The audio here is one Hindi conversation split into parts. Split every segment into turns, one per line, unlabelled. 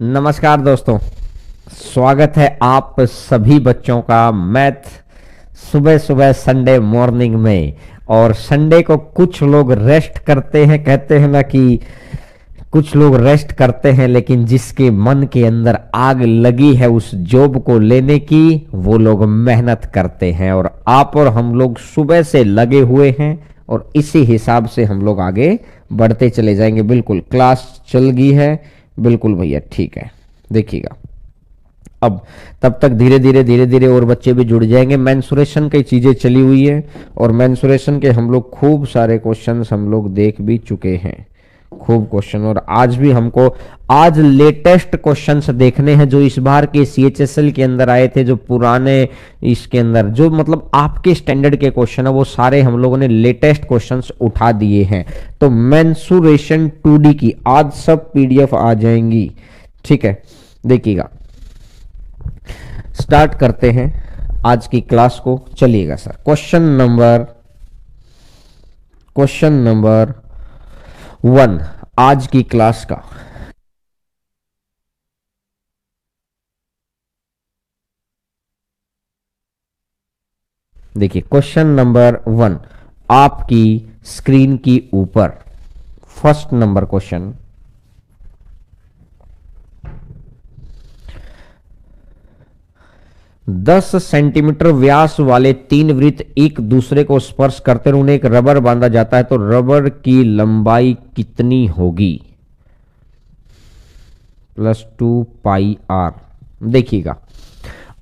नमस्कार दोस्तों, स्वागत है आप सभी बच्चों का मैथ सुबह सुबह संडे मॉर्निंग में। और संडे को कुछ लोग रेस्ट करते हैं, कहते हैं ना कि कुछ लोग रेस्ट करते हैं, लेकिन जिसके मन के अंदर आग लगी है उस जॉब को लेने की, वो लोग मेहनत करते हैं। और आप और हम लोग सुबह से लगे हुए हैं और इसी हिसाब से हम लोग आगे बढ़ते चले जाएंगे। बिल्कुल क्लास चल गई है, बिल्कुल भैया ठीक है। देखिएगा अब तब तक धीरे धीरे और बच्चे भी जुड़ जाएंगे। मेंसुरेशन की चीजें चली हुई है और मेंसुरेशन के हम लोग खूब सारे क्वेश्चंस हम लोग देख भी चुके हैं, खूब क्वेश्चन। और आज भी हमको आज लेटेस्ट क्वेश्चंस देखने हैं जो इस बार के सीएचएसएल के अंदर आए थे, जो पुराने इसके अंदर जो मतलब आपके स्टैंडर्ड के क्वेश्चन है वो सारे हम लोगों ने लेटेस्ट क्वेश्चंस उठा दिए हैं। तो मेंसुरेशन 2D की आज सब पीडीएफ आ जाएंगी, ठीक है। देखिएगा स्टार्ट करते हैं आज की क्लास को। चलिएगा सर, क्वेश्चन नंबर 1 आज की क्लास का। देखिए क्वेश्चन नंबर 1 आपकी स्क्रीन की ऊपर, फर्स्ट नंबर क्वेश्चन। दस सेंटीमीटर व्यास वाले 3 वृत्त एक दूसरे को स्पर्श करते हैं, उन्हें एक रबर बांधा जाता है, तो रबर की लंबाई कितनी होगी? +2πr। देखिएगा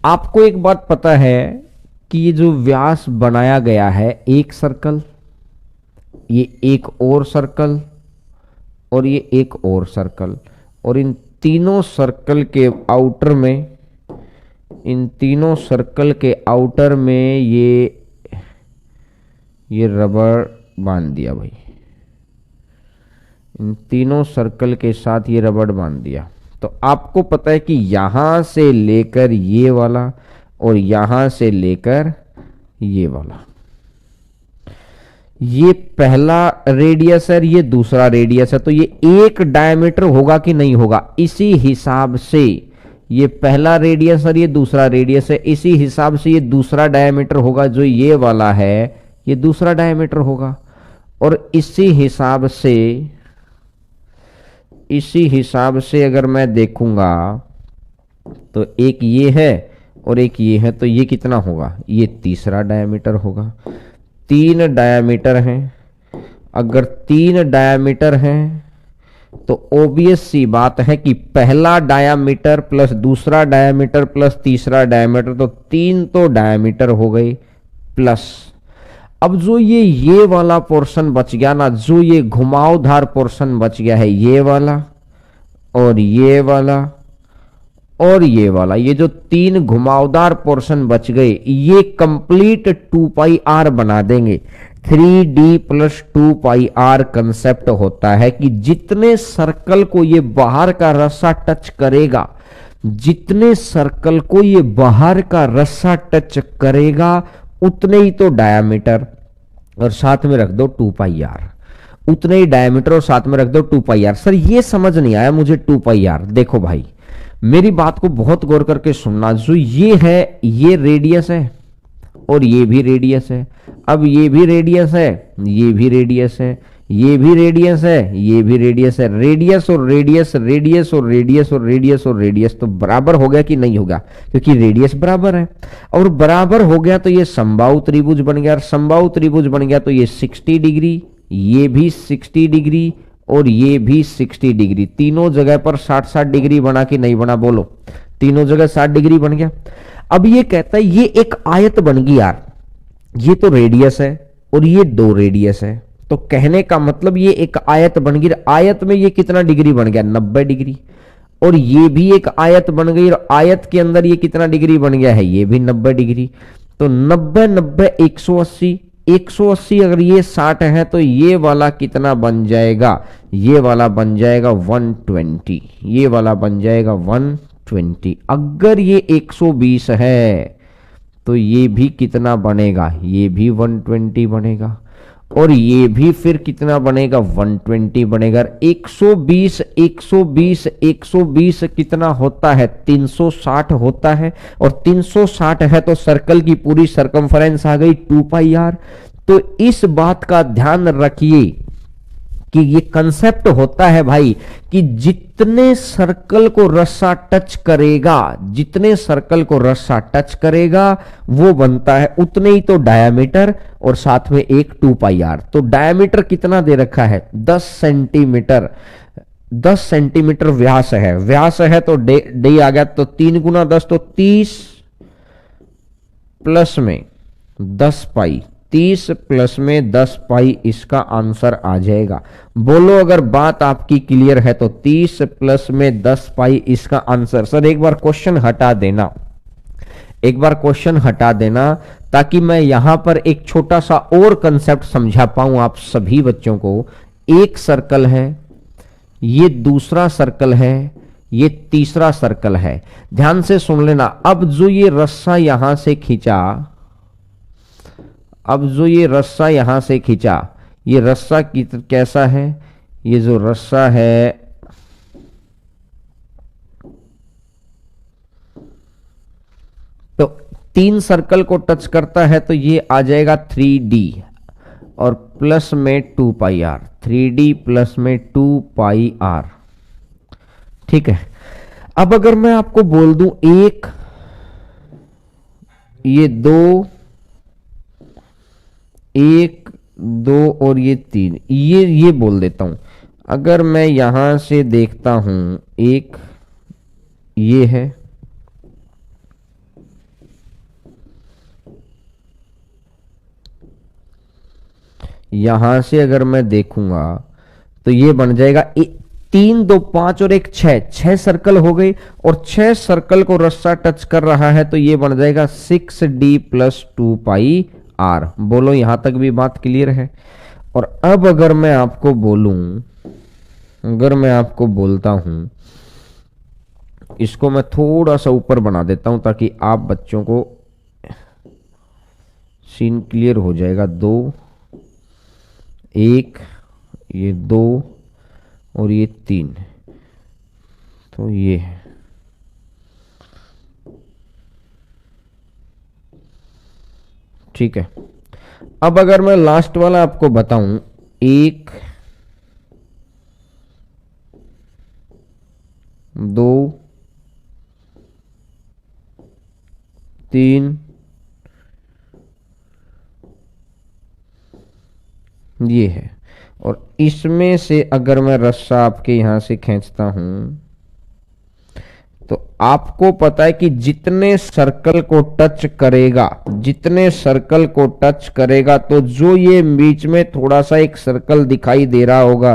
आपको एक बात पता है कि ये जो व्यास बनाया गया है, एक सर्कल, ये एक और सर्कल और ये एक और सर्कल, और इन तीनों सर्कल के आउटर में, इन तीनों सर्कल के आउटर में ये रबर बांध दिया भाई। इन तीनों सर्कल के साथ ये रबर बांध दिया। तो आपको पता है कि यहां से लेकर ये वाला और यहां से लेकर ये वाला, ये पहला रेडियस है, ये दूसरा रेडियस है, तो ये एक डायमीटर होगा कि नहीं होगा? इसी हिसाब से ये पहला रेडियस और ये दूसरा रेडियस है, इसी हिसाब से ये दूसरा डायमीटर होगा, जो ये वाला है ये दूसरा डायमीटर होगा। और इसी हिसाब से अगर मैं देखूंगा तो एक ये है और एक ये है, तो ये कितना होगा? ये तीसरा डायमीटर होगा। 3 डायमीटर हैं। अगर 3 डायमीटर हैं तो ऑब्वियस सी बात है कि पहला डायामीटर प्लस दूसरा डायामीटर प्लस तीसरा डायामीटर, तो 3 तो डायामीटर हो गई। प्लस अब जो ये वाला पोर्शन बच गया ना, जो ये घुमावदार पोर्शन बच गया है, ये वाला और ये वाला और ये वाला, ये जो 3 घुमावदार पोर्शन बच गए, ये कंप्लीट 2πr बना देंगे। 3D + 2πr कंसेप्ट होता है कि जितने सर्कल को ये बाहर का रस्सा टच करेगा, जितने सर्कल को ये बाहर का रस्सा टच करेगा, उतने ही तो डायमीटर, और साथ में रख दो 2πr। उतने ही डायमीटर और साथ में रख दो 2πr। सर ये समझ नहीं आया मुझे 2πr। देखो भाई मेरी बात को बहुत गौर करके सुनना। जो ये है ये रेडियस है और ये भी रेडियस है। अब ये भी रेडियस है, ये भी रेडियस है, ये भी रेडियस है, ये भी रेडियस है। रेडियस और रेडियस, रेडियस और रेडियस और रेडियस और रेडियस तो बराबर हो गया कि नहीं होगा? क्योंकि रेडियस बराबर है और बराबर हो गया तो ये समबाहु त्रिभुज बन गया, और समबाहु त्रिभुज बन गया तो ये 60 डिग्री, ये भी 60 डिग्री और ये भी 60 डिग्री। तीनों जगह पर 60-60 डिग्री बना कि नहीं बना? बोलो। तीनों जगह 60 डिग्री बन गया। अब ये कहता है ये एक आयत बन गई यार, ये तो रेडियस है और ये 2 रेडियस है, तो कहने का मतलब ये एक आयत बन गई। आयत में ये कितना डिग्री बन गया? 90 डिग्री। और ये भी एक आयत बन गई और आयत के अंदर ये कितना डिग्री बन गया है? ये भी 90 डिग्री। तो 90 90 180, 180 अगर ये 60 है तो ये वाला कितना बन जाएगा? ये वाला बन जाएगा 120। ये वाला बन जाएगा 120। अगर ये 120 है तो ये भी कितना बनेगा? ये भी 120 बनेगा। और ये भी फिर कितना बनेगा 120 बनेगा। 120 120 120 कितना होता है 360 होता है, और 360 है तो सर्कल की पूरी सरकमफरेंस आ गई 2 पाई आर। तो इस बात का ध्यान रखिए कि ये कंसेप्ट होता है भाई कि जितने सर्कल को रस्सा टच करेगा, जितने सर्कल को रस्सा टच करेगा वो बनता है उतने ही तो डायामीटर, और साथ में एक 2 पाई आर। तो डायामीटर कितना दे रखा है 10 सेंटीमीटर, 10 सेंटीमीटर व्यास है, व्यास है तो डे आ गया, तो 3 गुना 10 तो 30 प्लस में 10 पाई, 30 प्लस में 10 पाई इसका आंसर आ जाएगा। बोलो अगर बात आपकी क्लियर है तो 30 प्लस में 10 पाई इसका आंसर। सर एक बार क्वेश्चन हटा देना, एक बार क्वेश्चन हटा देना, ताकि मैं यहां पर एक छोटा सा और कंसेप्ट समझा पाऊं आप सभी बच्चों को। एक सर्कल है, ये दूसरा सर्कल है, ये तीसरा सर्कल है। ध्यान से सुन लेना। अब जो ये रस्सा यहां से खींचा, अब जो ये रस्सा यहां से खींचा, ये रस्सा कैसा है, ये जो रस्सा है तो 3 सर्कल को टच करता है, तो ये आ जाएगा 3D और प्लस में 2 पाई आर, 3D प्लस में 2 पाई आर। ठीक है। अब अगर मैं आपको बोल दूं एक, ये 2, 1 2 और ये 3, ये बोल देता हूं। अगर मैं यहां से देखता हूं, एक ये है, यहां से अगर मैं देखूंगा तो ये बन जाएगा 3 2 5 और 1 6, 6 सर्कल हो गई, और 6 सर्कल को रस्सा टच कर रहा है, तो ये बन जाएगा 6D प्लस 2 पाई आर। बोलो यहां तक भी बात क्लियर है। और अब अगर मैं आपको बोलूं, अगर मैं आपको बोलता हूं, इसको मैं थोड़ा सा ऊपर बना देता हूं ताकि आप बच्चों को सीन क्लियर हो जाएगा। 2 1, ये 2 और ये 3, तो ये है। ठीक है। अब अगर मैं लास्ट वाला आपको बताऊं, 1 2 3, ये है, और इसमें से अगर मैं रस्सा आपके यहां से खींचता हूं, तो आपको पता है कि जितने सर्कल को टच करेगा, जितने सर्कल को टच करेगा, तो जो ये बीच में थोड़ा सा एक सर्कल दिखाई दे रहा होगा,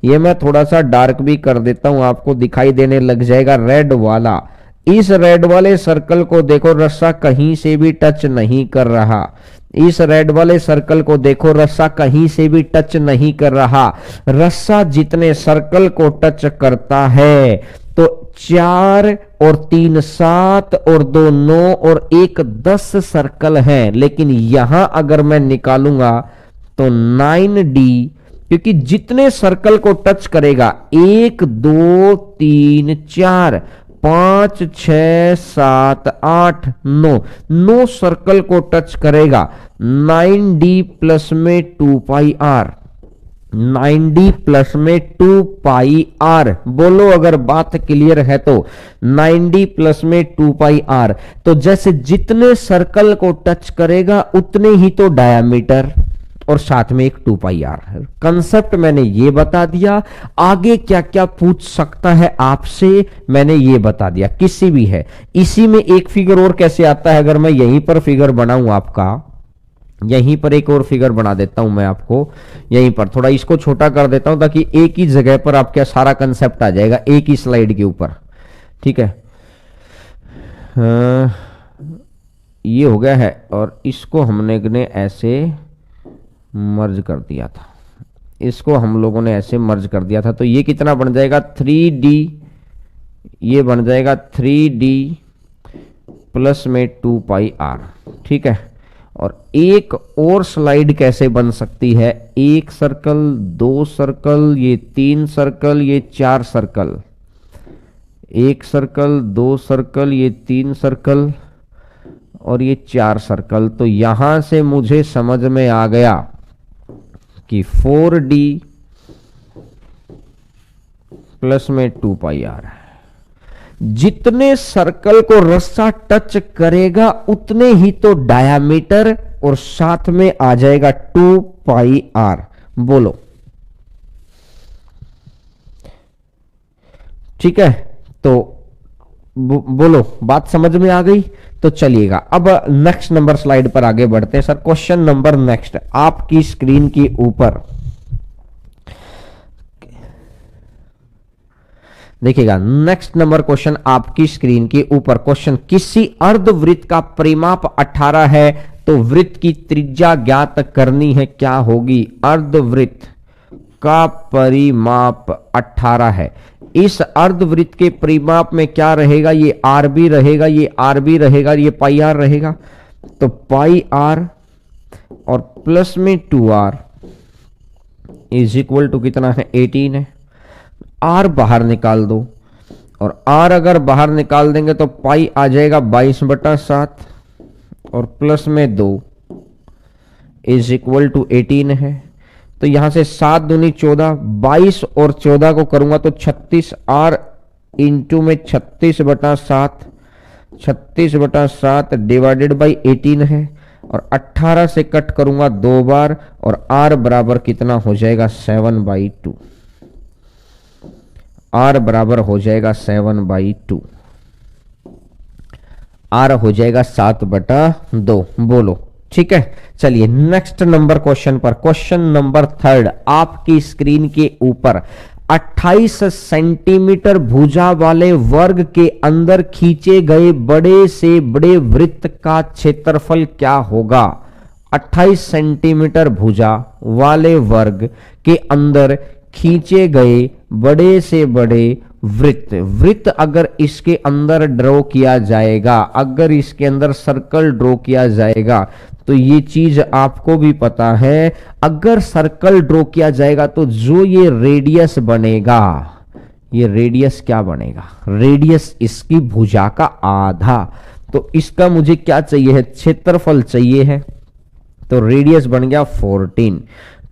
ये मैं थोड़ा सा डार्क भी कर देता हूं, आपको दिखाई देने लग जाएगा, रेड वाला। इस रेड वाले सर्कल को देखो, रस्सा कहीं से भी टच नहीं कर रहा। इस रेड वाले सर्कल को देखो, रस्सा कहीं से भी टच नहीं कर रहा। रस्सा जितने सर्कल को टच करता है, तो 4 और 3 7 और 2 9 और 1 10 सर्कल हैं। लेकिन यहां अगर मैं निकालूंगा तो 9D, क्योंकि जितने सर्कल को टच करेगा, 1 2 3 4 5 6 7 8 9 सर्कल को टच करेगा। 9D प्लस में 2 पाई आर, 9D प्लस में 2 पाई आर। बोलो अगर बात क्लियर है तो 9D प्लस में 2 पाई आर। तो जैसे जितने सर्कल को टच करेगा उतने ही तो डायामीटर, और साथ में एक 2 पाई आर। कंसेप्ट मैंने ये बता दिया। आगे क्या क्या पूछ सकता है आपसे मैंने ये बता दिया, किसी भी है। इसी में एक फिगर और कैसे आता है, अगर मैं यहीं पर फिगर बनाऊं आपका, यहीं पर एक और फिगर बना देता हूं मैं आपको, यहीं पर थोड़ा इसको छोटा कर देता हूं ताकि एक ही जगह पर आपका सारा कंसेप्ट आ जाएगा, एक ही स्लाइड के ऊपर। ठीक है, ये हो गया है, और इसको हमने ऐसे मर्ज कर दिया था, इसको हम लोगों ने ऐसे मर्ज कर दिया था। तो ये कितना बन जाएगा 3D, ये बन जाएगा 3D प्लस में 2 पाई आर। ठीक है, और एक और स्लाइड कैसे बन सकती है, एक सर्कल, दो सर्कल, ये तीन सर्कल, ये चार सर्कल, एक सर्कल, दो सर्कल, ये तीन सर्कल और ये चार सर्कल। तो यहां से मुझे समझ में आ गया कि 4D प्लस में 2πr है। जितने सर्कल को रस्सा टच करेगा उतने ही तो डायामीटर और साथ में आ जाएगा 2πr। बोलो ठीक है, तो बोलो बात समझ में आ गई। तो चलिएगा अब नेक्स्ट नंबर स्लाइड पर आगे बढ़ते हैं। सर क्वेश्चन नंबर नेक्स्ट आपकी स्क्रीन के ऊपर देखिएगा। नेक्स्ट नंबर क्वेश्चन आपकी स्क्रीन के ऊपर क्वेश्चन, किसी अर्धवृत्त का परिमाप 18 है तो वृत्त की त्रिज्या ज्ञात करनी है, क्या होगी? अर्धवृत्त का परिमाप 18 है। इस अर्धवृत्त के परिमाप में क्या रहेगा? ये आर बी रहेगा, ये आर बी रहेगा, ये पाई आर रहेगा। तो पाई आर और प्लस में 2r इज इक्वल टू कितना है? 18 है। आर बाहर निकाल दो और आर अगर बाहर निकाल देंगे तो पाई आ जाएगा 22/7 और प्लस में 2 इज इक्वल टू 18 है। तो यहां से 7 दूनी 14, 22 और 14 को करूंगा तो 36, आर इंटू में 36/7, 36/7 डिवाइडेड बाई 18 है और 18 से कट करूंगा 2 बार और आर बराबर कितना हो जाएगा? 7/2। आर बराबर हो जाएगा 7/2, आर हो जाएगा 7/2। बोलो ठीक है। चलिए नेक्स्ट नंबर क्वेश्चन पर, क्वेश्चन नंबर 3 आपकी स्क्रीन के ऊपर 28 सेंटीमीटर भुजा वाले वर्ग के अंदर खींचे गए बड़े से बड़े वृत्त का क्षेत्रफल क्या होगा? 28 सेंटीमीटर भुजा वाले वर्ग के अंदर खींचे गए बड़े से बड़े वृत्त अगर इसके अंदर ड्रॉ किया जाएगा, अगर इसके अंदर सर्कल ड्रॉ किया जाएगा तो ये चीज आपको भी पता है, अगर सर्कल ड्रॉ किया जाएगा तो जो ये रेडियस बनेगा, ये रेडियस क्या बनेगा? रेडियस इसकी भुजा का आधा। तो इसका मुझे क्या चाहिए है? क्षेत्रफल चाहिए है। तो रेडियस बन गया 14।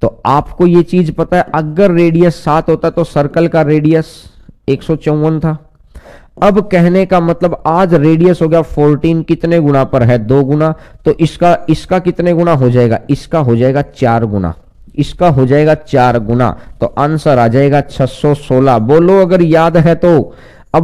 तो आपको ये चीज पता है, अगर रेडियस 7 होता तो सर्कल का रेडियस 154 था। अब कहने का मतलब आज रेडियस हो गया 14, कितने गुना पर है? 2 गुना। तो इसका कितने गुना हो जाएगा? इसका हो जाएगा 4 गुना, इसका हो जाएगा 4 गुना। तो आंसर आ जाएगा 616। बोलो अगर याद है तो। अब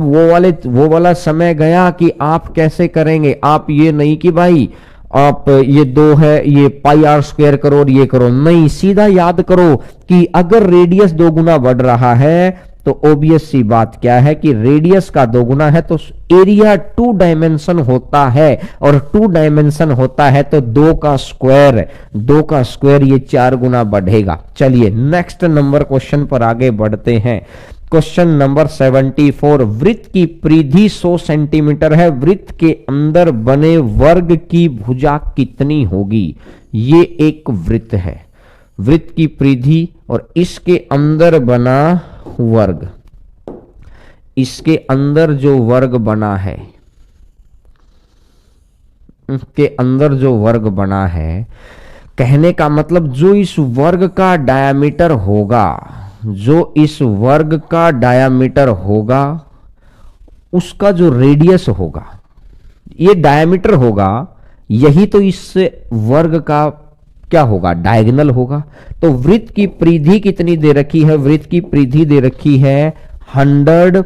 वो वाला समय गया कि आप कैसे करेंगे। आप ये नहीं कि भाई आप ये 2 है, ये पाई आर स्क्वायर करो और ये करो, नहीं, सीधा याद करो कि अगर रेडियस 2 गुना बढ़ रहा है तो ऑब्वियस सी बात क्या है कि रेडियस का 2 गुना है तो एरिया 2 डायमेंशन होता है, और 2 डायमेंशन होता है तो 2 का स्क्वायर ये 4 गुना बढ़ेगा। चलिए नेक्स्ट नंबर क्वेश्चन पर आगे बढ़ते हैं। क्वेश्चन नंबर 74, वृत्त की परिधि 100 सेंटीमीटर है, वृत्त के अंदर बने वर्ग की भुजा कितनी होगी? ये एक वृत्त है, वृत्त की परिधि और इसके अंदर बना वर्ग, इसके अंदर जो वर्ग बना है, इसके अंदर जो वर्ग बना है, कहने का मतलब जो इस वर्ग का डायामीटर होगा, जो इस वर्ग का डायामीटर होगा उसका जो रेडियस होगा, ये डायामीटर होगा, यही तो इस वर्ग का क्या होगा? डायगोनल होगा। तो वृत्त की परिधि कितनी दे रखी है? वृत्त की परिधि दे रखी है 100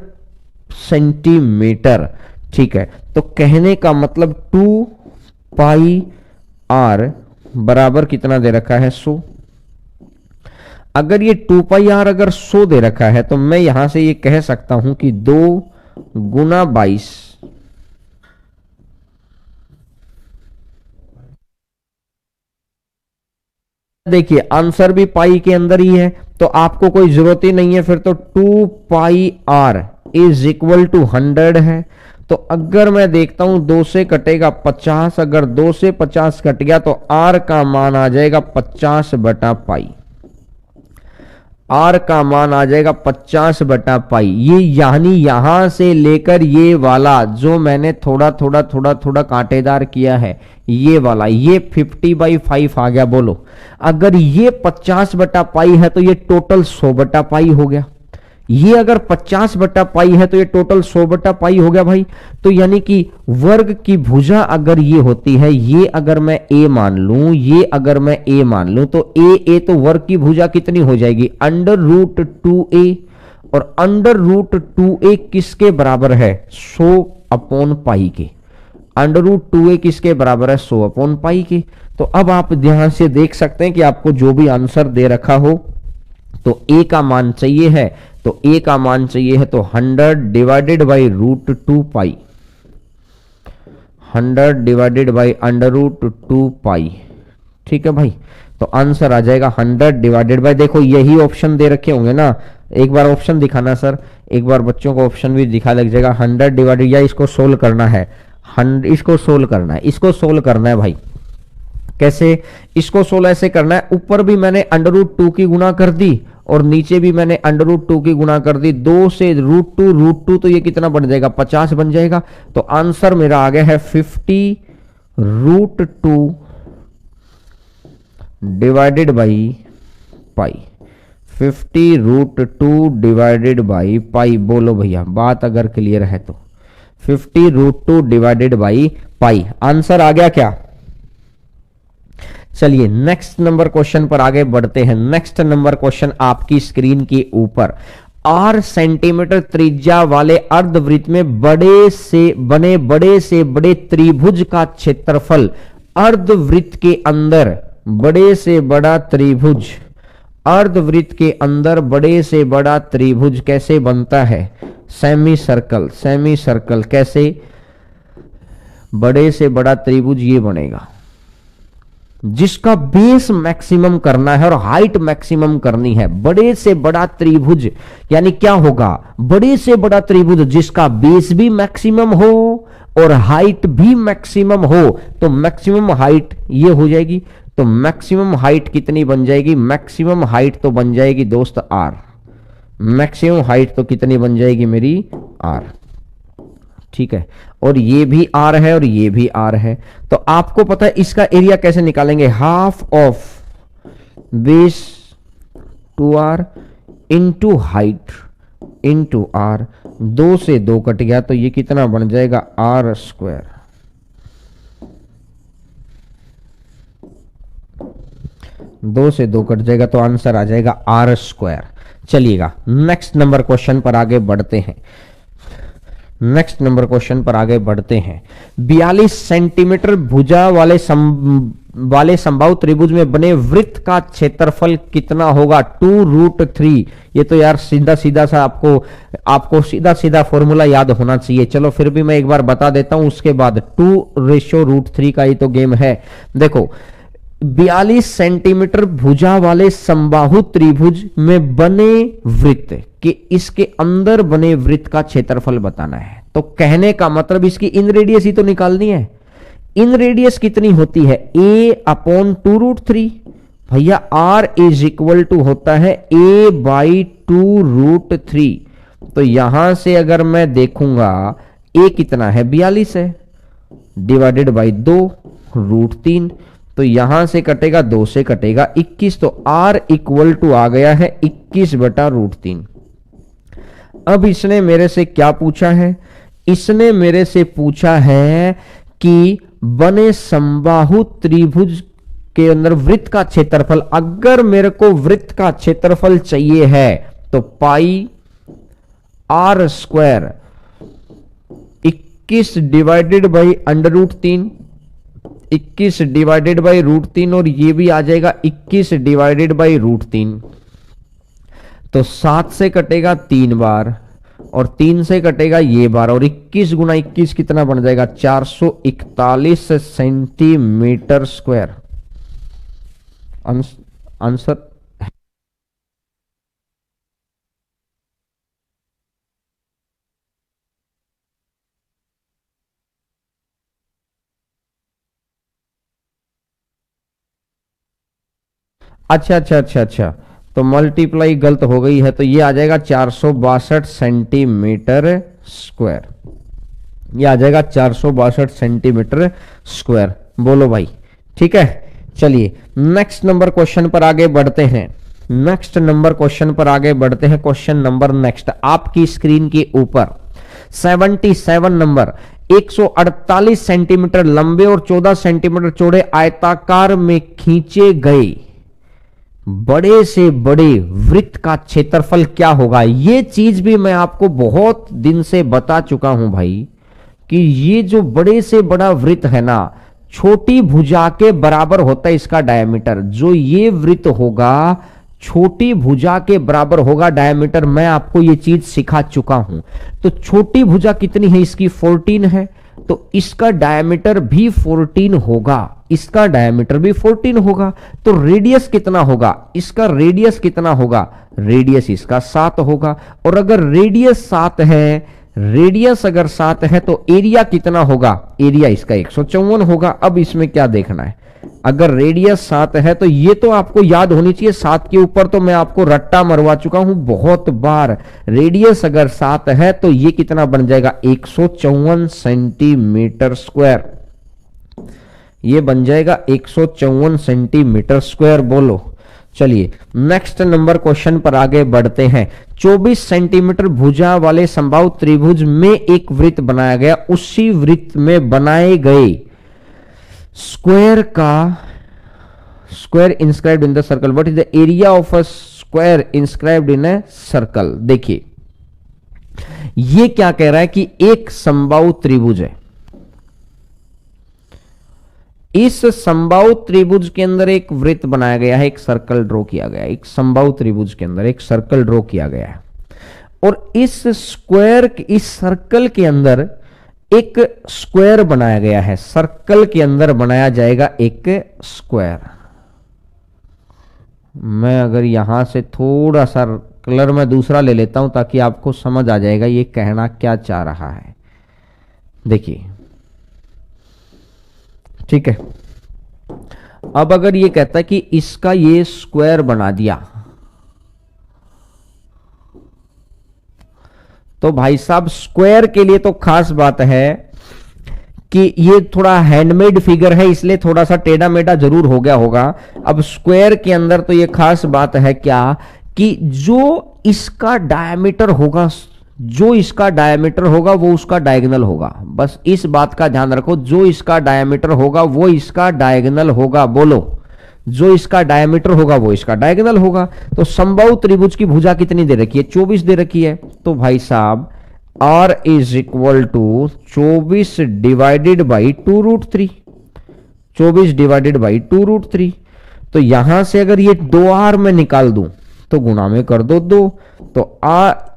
सेंटीमीटर। ठीक है, तो कहने का मतलब 2πr बराबर कितना दे रखा है? 100। अगर ये 2πr अगर 100 दे रखा है तो मैं यहां से ये कह सकता हूं कि 2 गुना 22 देखिए आंसर भी पाई के अंदर ही है तो आपको कोई जरूरत ही नहीं है फिर तो 2πr इज इक्वल टू 100 है। तो अगर मैं देखता हूं 2 से कटेगा 50, अगर 2 से 50 कट गया तो आर का मान आ जाएगा 50/पाई। आर का मान आ जाएगा 50/पाई। ये यानी यहां से लेकर ये वाला जो मैंने थोड़ा थोड़ा थोड़ा थोड़ा कांटेदार किया है, ये वाला, ये 50/5 आ गया। बोलो, अगर ये 50/पाई है तो ये टोटल 100/पाई हो गया। ये अगर 50/पाई है तो ये टोटल 100/पाई हो गया भाई। तो यानी कि वर्ग की भुजा अगर ये होती है, ये अगर मैं ए मान लूं, ये अगर मैं ए मान लूं, तो ए तो वर्ग की भुजा कितनी हो जाएगी, √2a। और √2a किसके बराबर है, 100/पाई के। √2a किसके बराबर है, 100/पाई के। तो अब आप ध्यान से देख सकते हैं कि आपको जो भी आंसर दे रखा हो, तो ए का मान चाहिए है, तो ए का मान चाहिए है तो 100/√2 पाई, 100/√2 पाई। ठीक है भाई, तो आंसर आ जाएगा 100 देखो यही ऑप्शन दे रखे होंगे ना, एक बार ऑप्शन दिखाना सर, एक बार बच्चों को ऑप्शन भी दिखा लग जाएगा। 100 या इसको सोल्व करना है, इसको सोल्व करना है, इसको सोल्व करना है भाई। कैसे इसको 16 ऐसे करना है, ऊपर भी मैंने √2 की गुणा कर दी और नीचे भी मैंने √2 की गुणा कर दी। 2 से √2 तो ये कितना बन जाएगा, 50 बन जाएगा। तो आंसर मेरा आ गया है 50√2/पाई, 50√2/पाई। बोलो भैया, बात अगर क्लियर है तो 50√2/पाई आंसर आ गया क्या। चलिए नेक्स्ट नंबर क्वेश्चन पर आगे बढ़ते हैं। नेक्स्ट नंबर क्वेश्चन आपकी स्क्रीन के ऊपर, 8 सेंटीमीटर त्रिज्या वाले अर्धवृत्त में बड़े से बड़े त्रिभुज का क्षेत्रफल, अर्धवृत्त के अंदर बड़े से बड़ा त्रिभुज, अर्धवृत्त के अंदर बड़े से बड़ा त्रिभुज कैसे बनता है, सेमी सर्कल, सेमी सर्कल कैसे, बड़े से बड़ा त्रिभुज ये बनेगा जिसका बेस मैक्सिमम करना है और हाइट मैक्सिमम करनी है। बड़े से बड़ा त्रिभुज यानी क्या होगा, बड़े से बड़ा त्रिभुज जिसका बेस भी मैक्सिमम हो और हाइट भी मैक्सिमम हो, तो मैक्सिमम हाइट ये हो जाएगी। तो मैक्सिमम हाइट कितनी बन जाएगी, मैक्सिमम हाइट तो बन जाएगी दोस्त आर, मैक्सिमम हाइट तो कितनी बन जाएगी मेरी आर। ठीक है, और ये भी आर है और ये भी आर है। तो आपको पता है इसका एरिया कैसे निकालेंगे, half of base two R into height into R. 2 से 2 कट गया तो ये कितना बन जाएगा, r²। 2 से 2 कट जाएगा तो आंसर आ जाएगा r²। चलिएगा नेक्स्ट नंबर क्वेश्चन पर आगे बढ़ते हैं। नेक्स्ट नंबर क्वेश्चन पर आगे बढ़ते हैं। 42 सेंटीमीटर भुजा वाले समबाहु त्रिभुज में बने वृत्त का क्षेत्रफल कितना होगा, 2√3। ये तो यार सीधा सीधा सा आपको सीधा सीधा फॉर्मूला याद होना चाहिए। चलो फिर भी मैं एक बार बता देता हूं, उसके बाद 2:√3 का ये तो गेम है। देखो 42 सेंटीमीटर भुजा वाले समबाहु त्रिभुज में बने वृत्त कि इसके अंदर बने वृत्त का क्षेत्रफल बताना है। तो कहने का मतलब इसकी इन रेडियस ही तो निकालनी है। इन रेडियस कितनी होती है, a/2√3। भैया r = होता है a/2√3। तो यहां से अगर मैं देखूंगा a कितना है, 42 है, डिवाइडेड बाई 2√3। तो यहां से कटेगा 2 से कटेगा 21। तो r = आ गया है 21/√3। अब इसने मेरे से क्या पूछा है, इसने मेरे से पूछा है कि बने समबाहु त्रिभुज के अंदर वृत्त का क्षेत्रफल। अगर मेरे को वृत्त का क्षेत्रफल चाहिए है तो पाई r², 21 divided by √3, 21 divided by √3, और ये भी आ जाएगा 21 डिवाइडेड बाई √3। तो 7 से कटेगा 3 बार और 3 से कटेगा ये बार, और 21 गुना 21 कितना बन जाएगा, 441 सेंटीमीटर स्क्वायर। आंसर अच्छा अच्छा अच्छा अच्छा, तो मल्टीप्लाई गलत हो गई है, तो ये आ जाएगा 462 सेंटीमीटर स्क्वायर। ये आ जाएगा 462 सेंटीमीटर स्क्वायर। बोलो भाई, ठीक है। चलिए नेक्स्ट नंबर क्वेश्चन पर आगे बढ़ते हैं। नेक्स्ट नंबर क्वेश्चन पर आगे बढ़ते हैं। क्वेश्चन नंबर नेक्स्ट आपकी स्क्रीन के ऊपर 77 नंबर, 148 सेंटीमीटर लंबे और 14 सेंटीमीटर चौड़े आयताकार में खींचे गए बड़े से बड़े वृत्त का क्षेत्रफल क्या होगा। ये चीज भी मैं आपको बहुत दिन से बता चुका हूं भाई, कि ये जो बड़े से बड़ा वृत्त है ना, छोटी भुजा के बराबर होता है इसका डायमीटर। जो ये वृत्त होगा छोटी भुजा के बराबर होगा डायमीटर। मैं आपको ये चीज सिखा चुका हूं। तो छोटी भुजा कितनी है इसकी, 14 है, तो इसका डायमीटर भी 14 होगा, इसका डायमीटर भी 14 होगा। तो रेडियस कितना होगा, इसका रेडियस कितना होगा, रेडियस इसका 7 होगा। और अगर रेडियस 7 है, रेडियस अगर 7 है तो एरिया कितना होगा, एरिया इसका 154 होगा। अब इसमें क्या देखना है, अगर रेडियस 7 है तो ये तो आपको याद होनी चाहिए, 7 के ऊपर तो मैं आपको रट्टा मरवा चुका हूं बहुत बार। रेडियस अगर 7 है तो ये कितना बन जाएगा, 154 सेंटीमीटर स्क्वायर। ये बन जाएगा 154 सेंटीमीटर स्क्वायर। बोलो, चलिए नेक्स्ट नंबर क्वेश्चन पर आगे बढ़ते हैं। 24 सेंटीमीटर भुजा वाले समबाहु त्रिभुज में एक वृत्त बनाया गया। उसी वृत्त में बनाए गए स्क्वायर का square inscribed in the circle, what is the area of a square inscribed in a circle. देखिए ये क्या कह रहा है कि एक समबाहु त्रिभुज है, इस समबाहु त्रिभुज के अंदर एक वृत्त बनाया गया है, एक सर्कल ड्रॉ किया गया है। एक समबाहु त्रिभुज के अंदर एक सर्कल ड्रॉ किया गया है और इस स्क्वायर, इस सर्कल के अंदर एक स्क्वायर बनाया गया है। सर्कल के अंदर बनाया जाएगा एक स्क्वायर। मैं अगर यहां से थोड़ा सा कलर में दूसरा ले लेता हूं ताकि आपको समझ आ जाएगा ये कहना क्या चाह रहा है। देखिए ठीक है, अब अगर ये कहता है कि इसका ये स्क्वायर बना दिया, तो भाई साहब स्क्वायर के लिए तो खास बात है कि ये थोड़ा हैंडमेड फिगर है, इसलिए थोड़ा सा टेढ़ा मेढ़ा जरूर हो गया होगा। अब स्क्वायर के अंदर तो ये खास बात है क्या, कि जो इसका डायमीटर होगा, जो इसका डायमीटर होगा वो उसका डायगोनल होगा। बस इस बात का ध्यान रखो, जो इसका डायमीटर होगा वो इसका डायगोनल होगा। बोलो, जो इसका डायमीटर होगा वो इसका डायगोनल होगा। तो समबाहु त्रिभुज की भुजा कितनी दे रखी है, 24 दे रखी है। तो भाई साहब r is equal to 24 divided by 2√3, 24 divided by 2√3। तो यहां से अगर ये 2r में निकाल दूं तो गुणा में कर दो 2, तो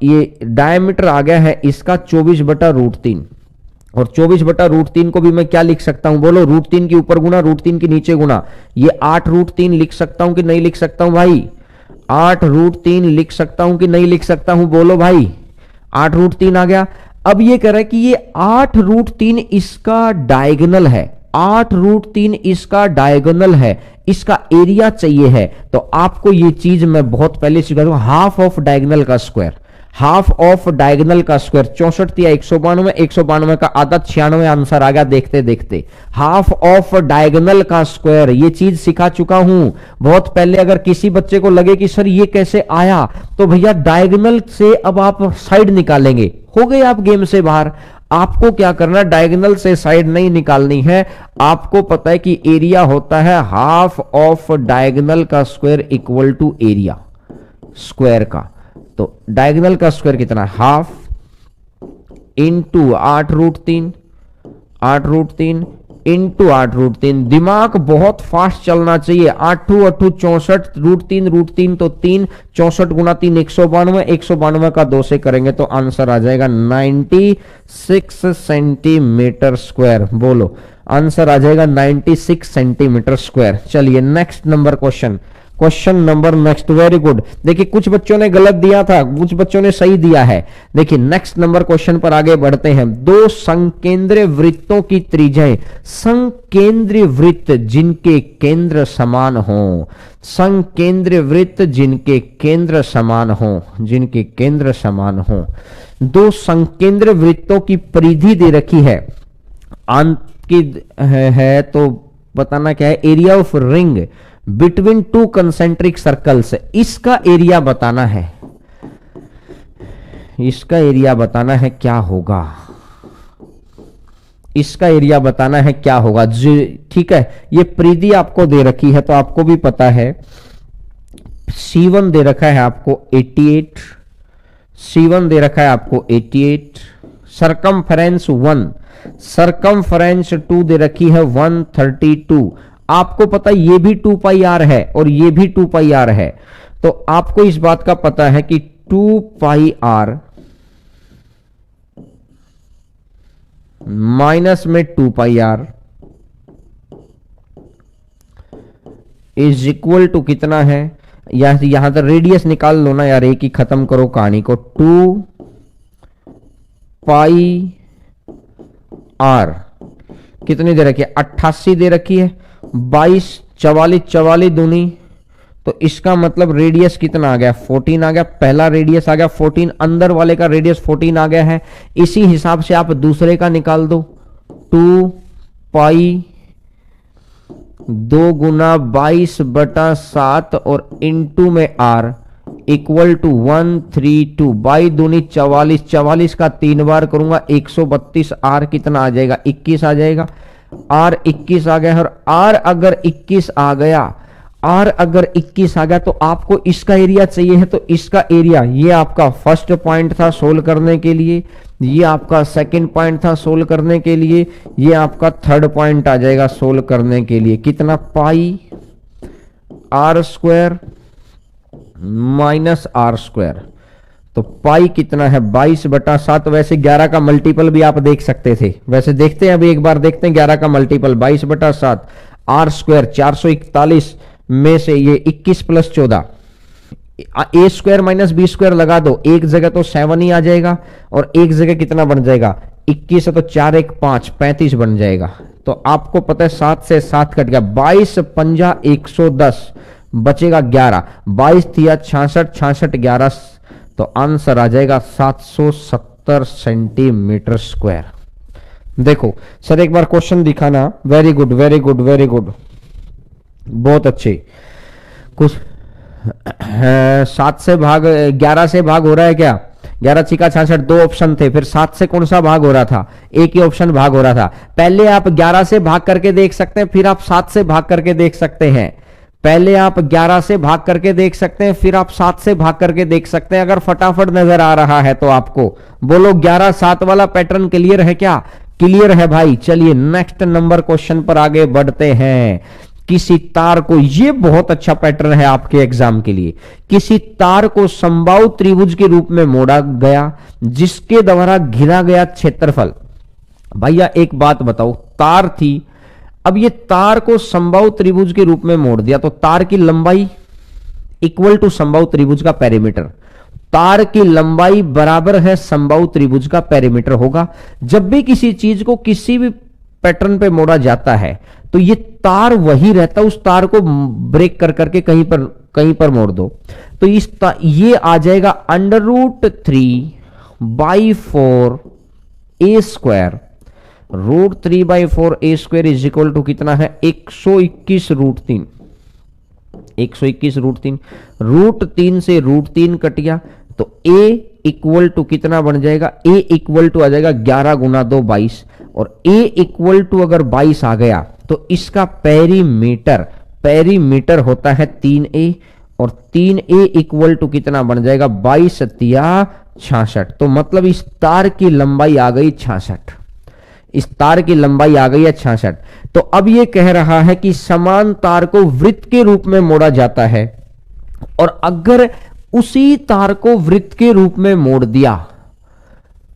ये डायमीटर आ गया है इसका 24/√3। और 24/√3 को भी मैं क्या लिख सकता हूं, बोलो, √3 के ऊपर गुना, √3 के नीचे गुना। ये 8√3 लिख सकता हूं कि नहीं लिख सकता हूं भाई, 8√3 लिख सकता हूं कि नहीं लिख सकता हूं, बोलो भाई। 8√3 आ गया। अब ये कह रहा है कि ये 8√3 इसका डायगोनल है, 8√3 इसका डायगोनल है, इसका एरिया चाहिए है। तो आपको ये चीज मैं बहुत पहले सिखा दूं, हाफ ऑफ डायगोनल का स्क्वायर, हाफ ऑफ डायगोनल का स्क्वायर। 64 या 192, 192 का आधा 96 आंसर आ गया देखते देखते। हाफ ऑफ डायगोनल का स्क्वायर, ये चीज सिखा चुका हूं बहुत पहले। अगर किसी बच्चे को लगे कि सर ये कैसे आया, तो भैया डायगोनल से अब आप साइड निकालेंगे, हो गए आप गेम से बाहर। आपको क्या करना, डायगोनल से साइड नहीं निकालनी है। आपको पता है कि एरिया होता है हाफ ऑफ डायगोनल का square equal to area square का। तो डायगोनल का स्क्वायर कितना, हाफ इंटू 8√3, 8√3 इंटू 8√3। दिमाग बहुत फास्ट चलना चाहिए। 8 8 64, √3 √3 तो 3, 64 गुना 3 192, 192 का 2 से करेंगे तो आंसर आ जाएगा 96 सेंटीमीटर स्क्वायर। बोलो, आंसर आ जाएगा 96 सेंटीमीटर स्क्वायर। चलिए next number question, question number next, very good. देखिए कुछ बच्चों ने गलत दिया था, कुछ बच्चों ने सही दिया है। देखिए नेक्स्ट नंबर क्वेश्चन पर आगे बढ़ते हैं। दो संकेंद्रीय वृत्तों की त्रिज्याएं, संकेंद्रीय वृत्त जिनके केंद्र समान हो, संकेंद्रीय वृत्त जिनके केंद्र समान हो, जिनके केंद्र समान हो। दो संकेंद्रीय वृत्तों की परिधि दे रखी है, की है तो बताना क्या है, area of ring between two concentric circles. इसका एरिया बताना है, इसका एरिया बताना है क्या होगा, इसका एरिया बताना है क्या होगा। ठीक है, ये परिधि आपको दे रखी है तो आपको भी पता है, C1 दे रखा है आपको 88, C1 दे रखा है आपको 88, सरकमफेरेंस 1, सरकमफेरेंस 2 दे रखी है 132। आपको पता है ये भी 2 पाई आर है और ये भी 2 पाई आर है, तो आपको इस बात का पता है कि 2 पाई आर माइनस में 2 पाई आर इज इक्वल टू कितना है, यहां तक रेडियस निकाल लो ना यार, एक ही खत्म करो कहानी को। 2 पाई आर कितनी दे रखी है, 88 दे रखी है, 22 44 44 दूनी, तो इसका मतलब रेडियस कितना आ गया, 14 आ गया। पहला रेडियस आ गया 14, अंदर वाले का रेडियस 14 आ गया है। इसी हिसाब से आप दूसरे का निकाल दो, 2 पाई 2 गुना 22/7 और इनटू में आर इक्वल टू 132, 22 दूनी 44, 44 का 3 बार करूंगा 132, आर कितना आ जाएगा 21 आ जाएगा। आर 21 आ गया, और आर अगर 21 आ गया, आर अगर 21 आ गया तो आपको इसका एरिया चाहिए है, तो इसका एरिया, ये आपका फर्स्ट पॉइंट था सोल्व करने के लिए, ये आपका सेकंड पॉइंट था सोल्व करने के लिए, ये आपका थर्ड पॉइंट आ जाएगा सोल्व करने के लिए। कितना, pi r square minus r square, तो पाई कितना है 22/7। वैसे 11 का मल्टीपल भी आप देख सकते थे, वैसे देखते हैं अभी एक बार देखते हैं 11 का मल्टीपल 22/7, आर स्क्वायर 441 में से ये 21 + 14, ए स्क्वायर माइनस बी स्क्वायर लगा दो, एक जगह तो 7 ही आ जाएगा और एक जगह कितना बन जाएगा 21 है, तो 4 1 5 35 बन जाएगा। तो आपको पता है 7 से 7 कट गया, 22 पंजा 110, बचेगा 11, 22 थिया 66, 66 11, तो आंसर आ जाएगा 770 सेंटीमीटर स्क्वायर। देखो सर एक बार क्वेश्चन दिखाना, very good very good very good, बहुत अच्छे। कुछ 7 से भाग 11 से भाग हो रहा है क्या, 11 छिका 66, 2 ऑप्शन थे, फिर 7 से कौन सा भाग हो रहा था, एक ही ऑप्शन भाग हो रहा था। पहले आप 11 से भाग करके देख सकते हैं, फिर आप 7 से भाग करके देख सकते हैं। पहले आप 11 से भाग करके देख सकते हैं, फिर आप 7 से भाग करके देख सकते हैं। अगर फटाफट नजर आ रहा है तो आपको बोलो 11 7 वाला पैटर्न क्लियर है क्या, क्लियर है भाई। चलिए नेक्स्ट नंबर क्वेश्चन पर आगे बढ़ते हैं। किसी तार को, ये बहुत अच्छा पैटर्न है आपके एग्जाम के लिए, किसी तार को समबाहु त्रिभुज के रूप में मोड़ा गया जिसके द्वारा घिरा गया क्षेत्रफल। भैया एक बात बताओ, तार थी, अब ये तार को समबाहु त्रिभुज के रूप में मोड़ दिया, तो तार की लंबाई इक्वल टू समबाहु त्रिभुज का पेरीमीटर, तार की लंबाई बराबर है समबाहु त्रिभुज का पेरीमीटर होगा। जब भी किसी चीज को किसी भी पैटर्न पे मोड़ा जाता है तो ये तार वही रहता है, उस तार को ब्रेक कर करके कहीं पर मोड़ दो, तो ये आ जाएगा √3/4 a square, √3/4 a square is equal to कितना है 121√3, 121√3, √3 से √3 कट गया, तो a इक्वल टू कितना बन जाएगा, a इक्वल टू आ जाएगा 11 गुना 2 22, और a इक्वल टू अगर 22 आ गया तो इसका पेरीमीटर होता है 3a, और 3a इक्वल टू कितना बन जाएगा 22 तिया 66, तो मतलब इस तार की लंबाई आ गई 66, इस तार की लंबाई आ गई है 66। तो अब ये कह रहा है कि समान तार को वृत्त के रूप में मोड़ा जाता है, और अगर उसी तार को वृत्त के रूप में मोड़ दिया,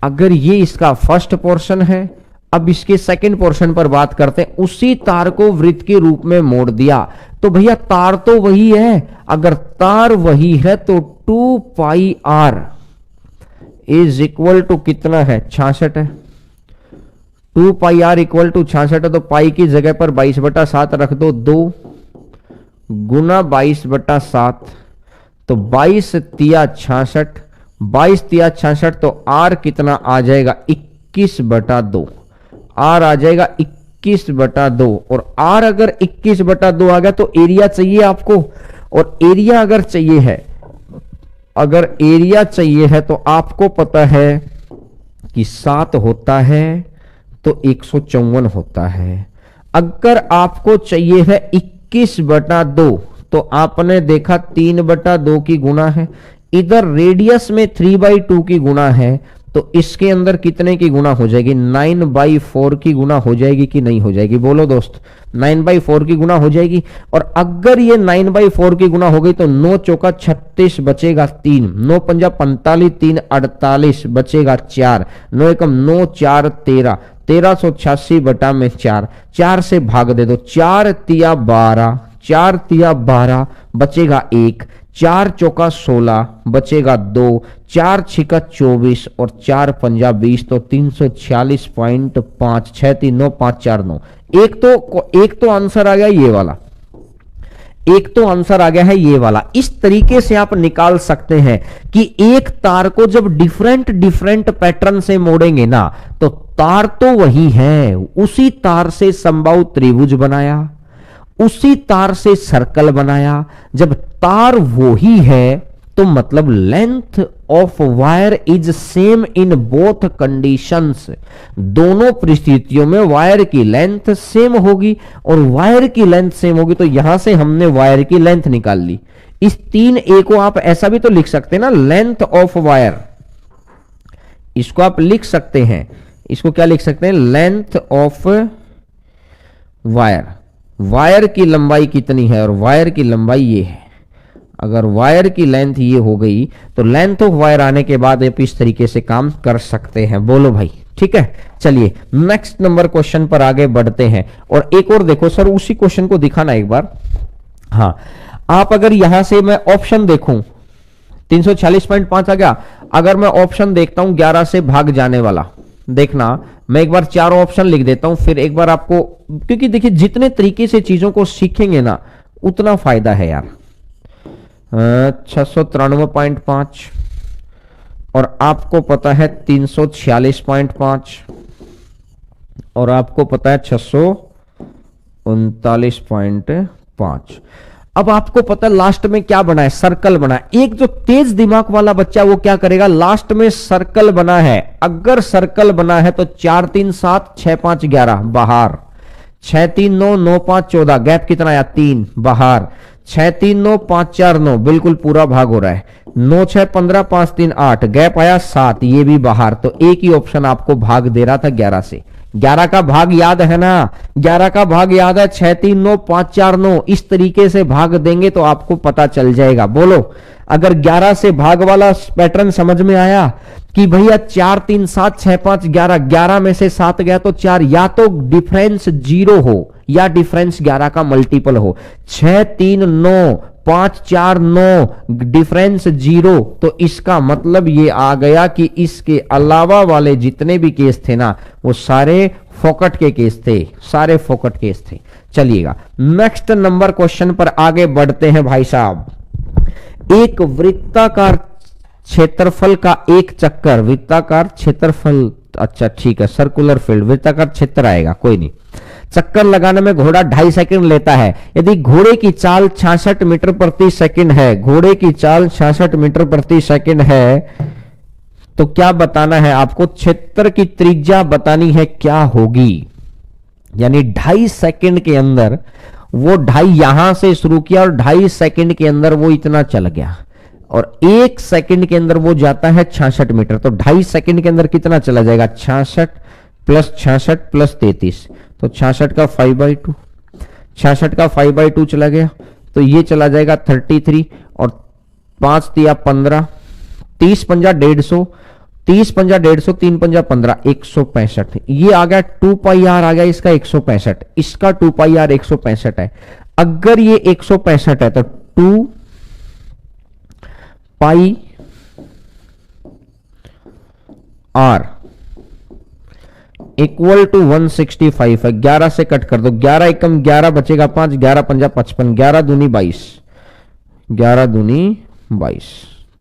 अगर ये इसका फर्स्ट पोर्शन है, अब इसके सेकंड पोर्शन पर बात करते हैं। उसी तार को वृत्त के रूप में मोड़ दिया, तो भैया तार तो वही है, अगर तार वही है तो 2 पाई आर इज इक्वल टू कितना है, 66 है। 2 पाई आर इक्वल टू 66 है, तो पाई की जगह पर 22/7 रख दो, 2 गुना 22/7, तो 22 तिया 66, 22 तिया 66, तो आर कितना आ जाएगा 21/2, आर आ जाएगा 21/2। और आर अगर 21/2 आ गया तो एरिया चाहिए आपको, और एरिया अगर चाहिए है, अगर एरिया चाहिए है तो आपको पता है कि 7 होता है तो 154 होता है। अगर आपको चाहिए है 21/2 तो आपने देखा 3/2 की गुना है, इधर रेडियस में 3/2 की गुना है, तो इसके अंदर कितने की गुना हो जाएगी, 9/4 की गुना हो जाएगी कि नहीं हो जाएगी, बोलो दोस्त, 9/4 की गुना हो जाएगी। और अगर ये 9/4 की गुना हो गई तो 9 चौका 36 बचेगा 3, 9 पंजा 45, 3 48 बचेगा 4, 9 एकम 9, 4 13, 1386/4, 4 से भाग दे दो, 4 तिया 12, 4 तिया 12 बचेगा 1, 4 चौका 16 बचेगा 2, 4 छिका 24 और 4 पंजा 20, तो 346.5, 6 3 9 5 4 9। एक तो आंसर आ गया ये वाला, एक तो आंसर आ गया है ये वाला। इस तरीके से आप निकाल सकते हैं कि एक तार को जब डिफरेंट डिफरेंट पैटर्न से मोड़ेंगे ना, तो तार तो वही है, उसी तार से समबाहु त्रिभुज बनाया, उसी तार से सर्कल बनाया। जब तार वो ही है तो मतलब length of wire is same in both conditions, दोनों परिस्थितियों में वायर की लेंथ सेम होगी, और वायर की लेंथ सेम होगी तो यहां से हमने वायर की लेंथ निकाल ली। इस 3A को आप ऐसा भी तो लिख सकते हैं ना, लेंथ ऑफ वायर, इसको आप लिख सकते हैं, इसको क्या लिख सकते हैं, लेंथ ऑफ वायर। वायर की लंबाई कितनी है, और वायर की लंबाई ये है। अगर वायर की लेंथ ये हो गई तो लेंथ ऑफ वायर आने के बाद आप इस तरीके से काम कर सकते हैं, बोलो भाई, ठीक है। चलिए नेक्स्ट नंबर क्वेश्चन पर आगे बढ़ते हैं। और एक और देखो सर, उसी क्वेश्चन को दिखाना एक बार। हाँ, आप अगर यहां से मैं ऑप्शन देखूं, 346.5 आ गया। अगर मैं ऑप्शन देखता हूं 11 से भाग जाने वाला, देखना मैं एक बार चारों ऑप्शन लिख देता हूं, फिर एक बार आपको, क्योंकि देखिए जितने तरीके से चीजों को सीखेंगे ना उतना फायदा है यार। 693.5 और आपको पता है 346.5 और आपको पता है 639.5। अब आपको पता है लास्ट में क्या बना है, सर्कल बना है। एक जो तेज दिमाग वाला बच्चा वो क्या करेगा, लास्ट में सर्कल बना है, अगर सर्कल बना है तो 4 3 7 6 5 11 बाहर, 6 3 9 9 5 14, गैप कितना आया 3 बाहर, 6 3 9 5 4 9 बिल्कुल पूरा भाग हो रहा है, 9 6 15 5 3 8 गैप आया 7, ये भी बाहर। तो एक ही ऑप्शन आपको भाग दे रहा था 11 से। 11 का भाग याद है ना, 11 का भाग याद है, 6 3 9 5 4 9, इस तरीके से भाग देंगे तो आपको पता चल जाएगा। बोलो, अगर 11 से भाग वाला पैटर्न समझ में आया कि भैया 4 3 7 6 5 11, 11 में से 7 गया तो 4, या तो डिफरेंस 0 हो या डिफरेंस 11 का मल्टीपल हो। 6 3 9 5 4 9 डिफरेंस 0, तो इसका मतलब ये आ गया कि इसके अलावा वाले जितने भी केस थे ना वो सारे फोकट के केस थे, सारे फोकट केस थे। चलिएगा नेक्स्ट नंबर क्वेश्चन पर आगे बढ़ते हैं भाई साहब। एक वृत्ताकार क्षेत्रफल का एक चक्कर, वृत्ताकार क्षेत्रफल, अच्छा ठीक है, सर्कुलर फील्ड, वृत्ताकार क्षेत्र आएगा, कोई नहीं। चक्कर लगाने में घोड़ा 2.5 सेकंड लेता है। यदि घोड़े की चाल 66 मीटर प्रति सेकंड है, घोड़े की चाल 66 मीटर प्रति सेकंड है, तो क्या बताना है आपको, क्षेत्र की त्रिज्या बतानी है क्या होगी। यानी 2.5 सेकंड के अंदर वो 2.5 यहां से शुरू किया और 2.5 सेकंड के अंदर वो इतना चल गया, और 1 सेकंड के अंदर वो जाता है 66 मीटर, तो 2.5 सेकंड के अंदर कितना चला जाएगा, 66 प्लस 66 प्लस 33, तो 66 का 5/2, 66 का 5/2 चला गया, तो ये चला जाएगा 33, और 5 तिया 15, 30 पंजा 150, 30 पंजा 150, 3 पंजा 15, 165। ये आ गया 2 पाई आर आ गया इसका 165, इसका 2 पाई आर 165 है। अगर ये 165 है तो 2 पाई आर इक्वल टू 165 है। 11 से कट कर दो, 11 एकम 11 बचेगा 5, 11 पंजा 55, 11 दूनी 22, 11 दूनी 22,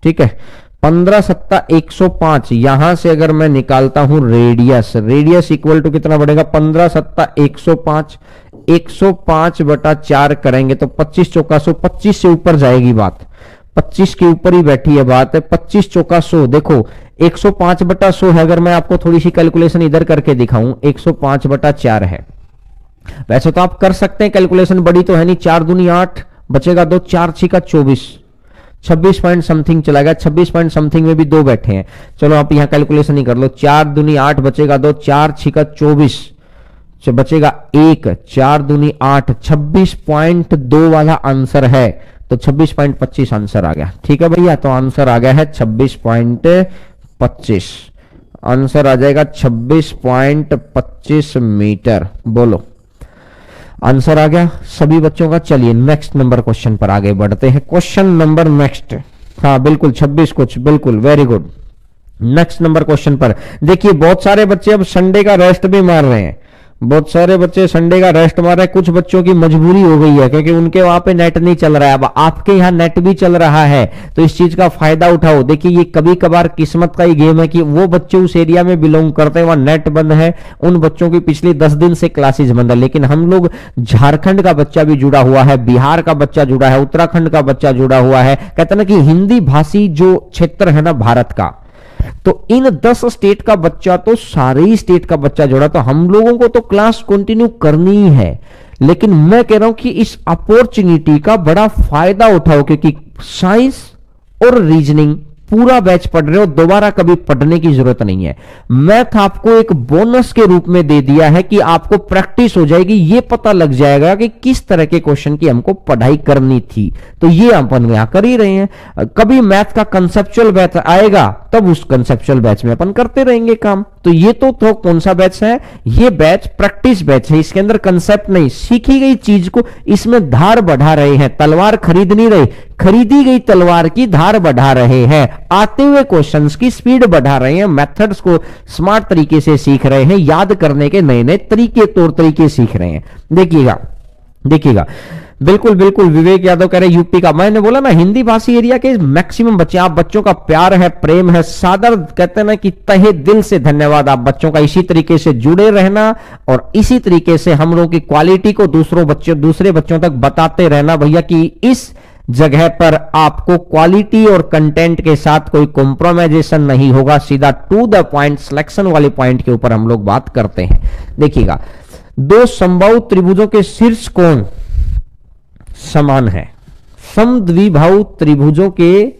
ठीक है। 15 सत्ता 105, यहां से अगर मैं निकालता हूं रेडियस, रेडियस इक्वल टू कितना बढ़ेगा 15 सत्ता 105, 105 बटा 4 करेंगे तो 25 चौका 100, 25 से ऊपर जाएगी बात, 25 के ऊपर ही बैठी है बात है। 25 चौका 100, देखो 105 बटा 100 है। अगर मैं आपको थोड़ी सी कैलकुलेशन इधर करके दिखाऊं, 105 बटा 4 है। वैसे तो आप कर सकते हैं कैलकुलेशन, बड़ी तो है नहीं, 4 दूनी 8 बचेगा 2, 4 छिका 24, 26 पॉइंट समथिंग चला गया। 26 पॉइंट समथिंग में भी 2 बैठे हैं। चलो आप यहां कैलकुलेशन ही कर लो, 4 दूनी 8 बचेगा 2, 4 छिका 24 बचेगा 1, 4 दूनी 8, 26.2 वाला आंसर है। तो 26.25 आंसर आ गया, ठीक है भैया। तो आंसर आ गया है 26.25, आंसर आ जाएगा 26.25 मीटर। बोलो आंसर आ गया सभी बच्चों का। चलिए नेक्स्ट नंबर क्वेश्चन पर आगे बढ़ते हैं। क्वेश्चन नंबर नेक्स्ट, हाँ बिल्कुल 26 कुछ, बिल्कुल very good. Next number question पर देखिए, बहुत सारे बच्चे अब संडे का रेस्ट भी मार रहे हैं, बहुत सारे बच्चे संडे का रेस्ट मार रहे हैं। कुछ बच्चों की मजबूरी हो गई है क्योंकि उनके वहां पे नेट नहीं चल रहा है। अब आपके यहाँ नेट भी चल रहा है तो इस चीज का फायदा उठाओ। देखिए ये कभी कभार किस्मत का ही गेम है कि वो बच्चे उस एरिया में बिलोंग करते हैं, वहां नेट बंद है, उन बच्चों की पिछले 10 दिन से क्लासेज बंद है। लेकिन हम लोग, झारखंड का बच्चा भी जुड़ा हुआ है, बिहार का बच्चा जुड़ा है, उत्तराखंड का बच्चा जुड़ा हुआ है। कहते ना कि हिंदी भाषी जो क्षेत्र है ना भारत का, तो इन 10 स्टेट का बच्चा तो सारे ही स्टेट का बच्चा जोड़ा, तो हम लोगों को तो क्लास कंटिन्यू करनी ही है। लेकिन मैं कह रहा हूं कि इस अपॉर्चुनिटी का बड़ा फायदा उठाओ, क्योंकि साइंस और रीजनिंग पूरा बैच पढ़ रहे हो, दोबारा कभी पढ़ने की जरूरत नहीं है। मैथ आपको एक बोनस के रूप में दे दिया है कि आपको प्रैक्टिस हो जाएगी, ये पता लग जाएगा कि किस तरह के क्वेश्चन की हमको पढ़ाई करनी थी। तो ये अपन यहां कर ही रहे हैं। कभी मैथ का कंसेप्चुअल बैच आएगा तब उस कंसेप्चुअल बैच में अपन करते रहेंगे काम। तो ये तो कौन सा बैच है, ये बैच प्रैक्टिस बैच है। इसके अंदर कंसेप्ट नहीं, सीखी गई चीज को इसमें धार बढ़ा रहे हैं। तलवार खरीद नहीं रहे, खरीदी गई तलवार की धार बढ़ा रहे हैं। आते हुए क्वेश्चंस की स्पीड बढ़ा रहे हैं, मेथड्स को स्मार्ट तरीके से सीख रहे हैं, याद करने के नए नए तरीके तौर तरीके सीख रहे हैं। देखिएगा देखिएगा, बिल्कुल बिल्कुल विवेक यादव कह रहे यूपी का। मैंने बोला ना हिंदी भाषी एरिया के मैक्सिमम बच्चे, आप बच्चों का प्यार है, प्रेम है, सादर कहते हैं ना कि तहे दिल से धन्यवाद आप बच्चों का। इसी तरीके से जुड़े रहना और इसी तरीके से हम लोगों की क्वालिटी को दूसरे बच्चों तक बताते रहना भैया, कि इस जगह पर आपको क्वालिटी और कंटेंट के साथ कोई कॉम्प्रोमाइजेशन नहीं होगा। सीधा टू द पॉइंट, सिलेक्शन वाले पॉइंट के ऊपर हम लोग बात करते हैं। देखिएगा, 2 समबाहु त्रिभुजों के शीर्ष कोण समान है। समद्विबाहु त्रिभुजों के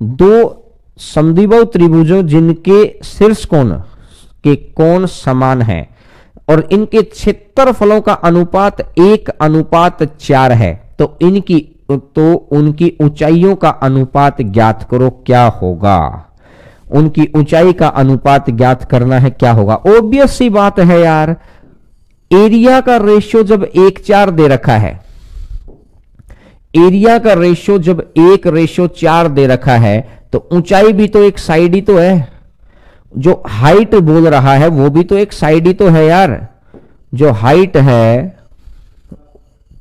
2 समद्विबाहु त्रिभुजों जिनके शीर्ष कोण के कोण समान है और इनके क्षेत्रफलों का अनुपात 1:4 है, तो उनकी ऊंचाइयों का अनुपात ज्ञात करो, क्या होगा। उनकी ऊंचाई का अनुपात ज्ञात करना है, क्या होगा। ऑब्वियस सी बात है यार, एरिया का रेशियो जब 1:4 दे रखा है, एरिया का रेशियो जब 1:4 दे रखा है, तो ऊंचाई भी तो एक साइड ही तो है। जो हाइट बोल रहा है वो भी तो एक साइड ही तो है यार। जो हाइट है,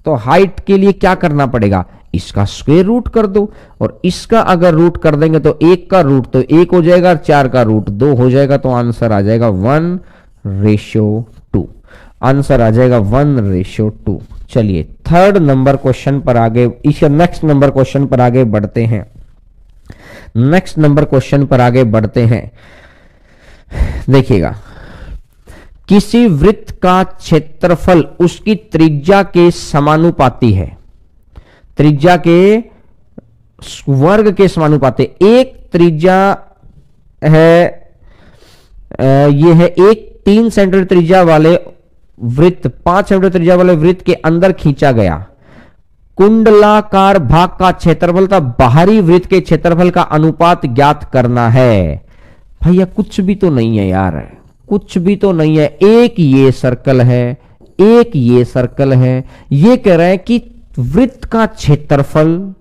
तो हाइट के लिए क्या करना पड़ेगा, इसका स्क्वायर रूट कर दो, और इसका अगर रूट कर देंगे तो 1 का रूट तो 1 हो जाएगा, 4 का रूट 2 हो जाएगा, तो आंसर आ जाएगा 1:2। आंसर आ जाएगा 1:2। चलिए थर्ड नंबर क्वेश्चन पर आगे, इसका नेक्स्ट नंबर क्वेश्चन पर आगे बढ़ते हैं। नेक्स्ट नंबर क्वेश्चन पर आगे बढ़ते हैं। देखिएगा, किसी वृत्त का क्षेत्रफल उसकी त्रिज्या के समानुपाती है, त्रिज्या के वर्ग के समानुपाती। एक त्रिज्या है, ये है एक 3 सेंटीमीटर त्रिज्या वाले वृत्त 5 सेंटीमीटर त्रिज्या वाले वृत्त के अंदर खींचा गया कुंडलाकार भाग का क्षेत्रफल था बाहरी वृत्त के क्षेत्रफल का अनुपात ज्ञात करना है। भैया कुछ भी तो नहीं है यार, कुछ भी तो नहीं है। एक ये सर्कल है, एक ये सर्कल है। ये कह रहा है कि वृत्त का क्षेत्रफल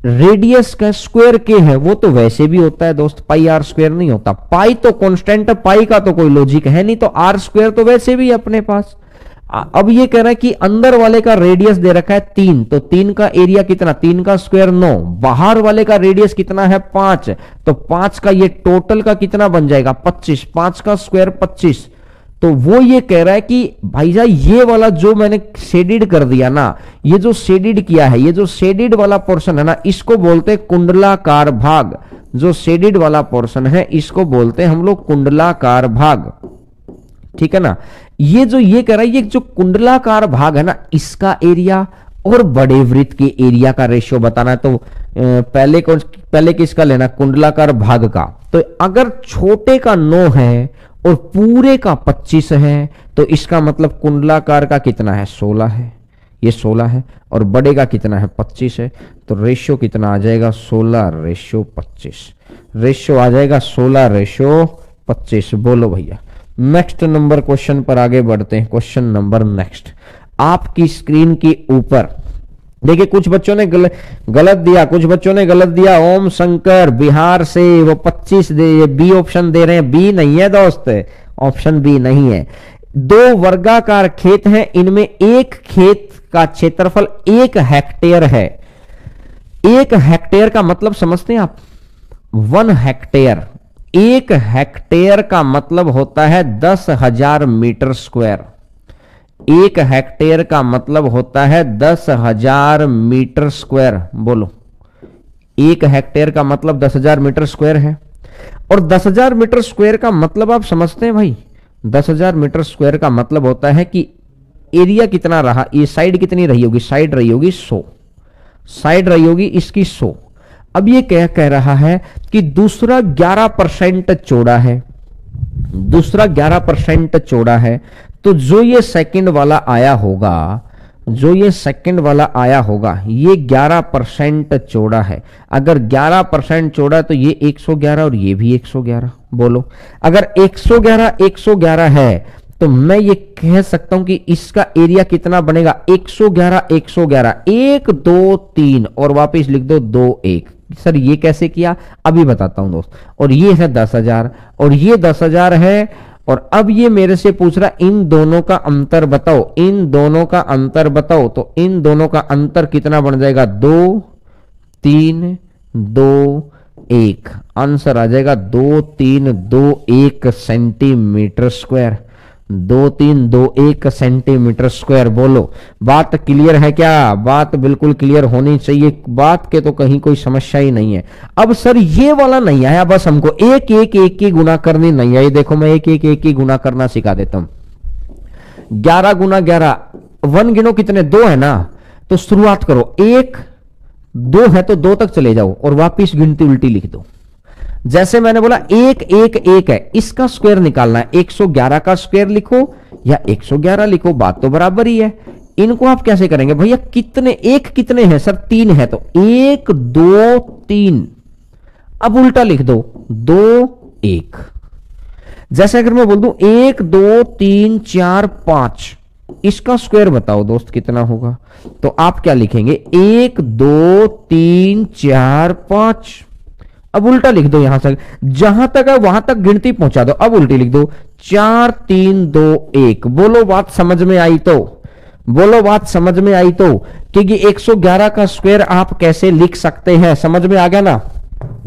रेडियस का स्क्वायर के है। वो तो वैसे भी होता है दोस्त, पाई आर स्क्वायर नहीं होता। पाई तो कांस्टेंट है, पाई का तो कोई लॉजिक है नहीं, तो आर स्क्वायर तो वैसे भी अपने पास। अब ये कह रहा है कि अंदर वाले का रेडियस दे रखा है 3, तो 3 का एरिया कितना, 3 का स्क्वायर 9। बाहर वाले का रेडियस कितना है 5, तो 5 का ये टोटल का कितना बन जाएगा 25, 5 का स्क्वायर 25। तो वो ये कह रहा है कि भाईजा ये वाला जो मैंने शेडिड कर दिया ना, ये जो शेडिड किया है, ये जो शेडिड वाला पोर्शन है ना, इसको बोलते हैं कुंडलाकार भाग। जो शेडिड वाला पोर्शन है इसको बोलते हैं हम लोग कुंडलाकार भाग, ठीक है ना। ये कह रहा है ये जो कुंडलाकार भाग है ना, इसका एरिया और बड़े वृत्त के एरिया का रेशियो बताना है। तो पहले किसका लेना, कुंडलाकार भाग का। तो अगर छोटे का 9 है और पूरे का 25 है, तो इसका मतलब कुंडलाकार का कितना है 16 है, ये 16 है, और बड़े का कितना है 25 है। तो रेशियो कितना आ जाएगा 16:25, रेशियो आ जाएगा 16:25। बोलो भैया। नेक्स्ट नंबर क्वेश्चन पर आगे बढ़ते हैं। क्वेश्चन नंबर नेक्स्ट आपकी स्क्रीन के ऊपर देखिए, कुछ बच्चों ने गलत दिया, कुछ बच्चों ने गलत दिया। ओम शंकर बिहार से वो 25 दे, बी ऑप्शन दे रहे हैं। बी नहीं है दोस्त, ऑप्शन बी नहीं है। 2 वर्गाकार खेत हैं, इनमें एक खेत का क्षेत्रफल 1 हेक्टेयर है। 1 हेक्टेयर का मतलब समझते हैं आप, 1 हेक्टेयर। 1 हेक्टेयर का मतलब होता है 10,000 मीटर स्क्वायर। 1 हेक्टेयर का मतलब होता है 10,000 मीटर स्क्वायर। बोलो, 1 हेक्टेयर का मतलब 10,000 मीटर स्क्वायर है। और 10,000 मीटर स्क्वायर का मतलब आप समझते हैं भाई, 10,000 मीटर स्क्वायर का मतलब होता है कि एरिया कितना रहा, ये साइड कितनी रही होगी, साइड रही होगी 100, साइड रही होगी इसकी 100। अब ये कह रहा है कि दूसरा 11% चौड़ा है, दूसरा 11% चौड़ा है। तो जो ये सेकंड वाला आया होगा, जो ये सेकंड वाला आया होगा, ये 11% चौड़ा है। अगर 11% चौड़ा तो ये 111 और ये भी 111। बोलो, अगर 111 है तो मैं ये कह सकता हूं कि इसका एरिया कितना बनेगा 111, 1 2 3 और वापस लिख दो 2 1। सर ये कैसे किया, अभी बताता हूं दोस्त। और ये है 10,000 और ये 10,000 है। और अब ये मेरे से पूछ रहा इन दोनों का अंतर बताओ, इन दोनों का अंतर बताओ। तो इन दोनों का अंतर कितना बन जाएगा 2 3 2 1। आंसर आ जाएगा 2 3 2 1 सेंटीमीटर स्क्वायर। 2 3 2 1 centimetre square. बोलो, बात क्लियर है क्या? बात बिल्कुल क्लियर होनी चाहिए, बात के तो कहीं कोई समस्या ही नहीं है। अब सर ये वाला नहीं आया, बस हमको 1 1 1 की गुना करनी नहीं आई। देखो मैं 1 1 1 की गुना करना सिखा देता हूं। 11 गुना 11, 1 गिनो कितने, 2 है ना। तो शुरुआत करो, 1 2 है तो 2 तक चले जाओ और वापिस गिनती उल्टी लिख दो। जैसे मैंने बोला 1 1 1 है, इसका स्क्वायर निकालना है। 111 का स्क्वायर लिखो या 111 लिखो, बात तो बराबर ही है। इनको आप कैसे करेंगे भैया, कितने एक कितने हैं सर, 3 है तो 1 2 3। अब उल्टा लिख दो 2 1। जैसे अगर मैं बोल दूं 1 2 3 4 5, इसका स्क्वायर बताओ दोस्त कितना होगा। तो आप क्या लिखेंगे 1 2 3 4 5। अब उल्टा लिख दो, यहां से जहां तक है वहां तक गिनती पहुंचा दो। अब उल्टी लिख दो 4 3 2 1। बोलो बात समझ में आई तो, बोलो बात समझ में आई तो। क्योंकि 111 का स्क्वायर आप कैसे लिख सकते हैं, समझ में आ गया ना।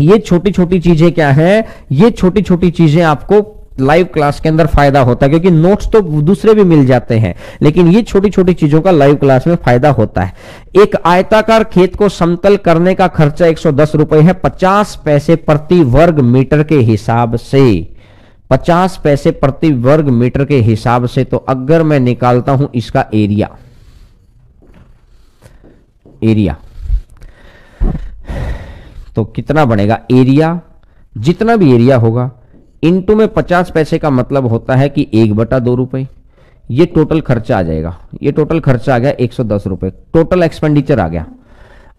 ये छोटी छोटी चीजें क्या है, ये छोटी छोटी चीजें आपको लाइव क्लास के अंदर फायदा होता है, क्योंकि नोट्स तो दूसरे भी मिल जाते हैं, लेकिन ये छोटी छोटी चीजों का लाइव क्लास में फायदा होता है। एक आयताकार खेत को समतल करने का खर्चा 110 रुपए है, 50 पैसे प्रति वर्ग मीटर के हिसाब से, 50 पैसे प्रति वर्ग मीटर के हिसाब से। तो अगर मैं निकालता हूं इसका एरिया, एरिया तो कितना बनेगा, एरिया जितना भी एरिया होगा इनटू में 50 पैसे का मतलब होता है कि 1/2 रुपए। ये टोटल खर्चा आ जाएगा, ये टोटल खर्चा आ गया 110 रुपए, टोटल एक्सपेंडिचर आ गया।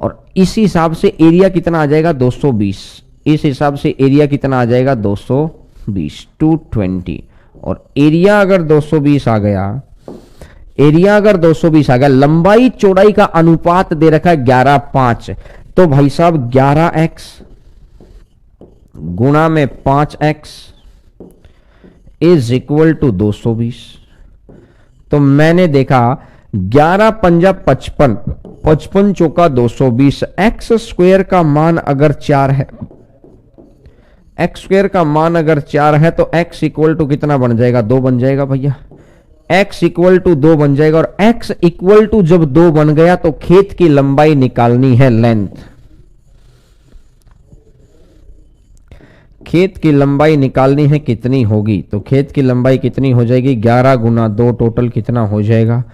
और इसी हिसाब से एरिया कितना आ जाएगा 220। इस हिसाब से एरिया कितना आ जाएगा 220, 220। और एरिया अगर 220 आ गया, एरिया अगर 220 आ गया, लंबाई चौड़ाई का अनुपात दे रखा है 11:5, तो भाई साहब 11x गुणा में 5x इज इक्वल टू 220। तो मैंने देखा 11 पंजा 55, 55 चौका 220, एक्स स्क्वायर का मान अगर 4 है, एक्स स्क्वायर का मान अगर 4 है तो x इक्वल टू कितना बन जाएगा, 2 बन जाएगा भैया। x इक्वल टू 2 बन जाएगा, और x इक्वल टू जब 2 बन गया तो खेत की लंबाई निकालनी है, लेंथ। खेत की लंबाई निकालनी है, कितनी होगी, तो खेत की लंबाई कितनी हो जाएगी, 11 गुना 2 टोटल कितना हो जाएगा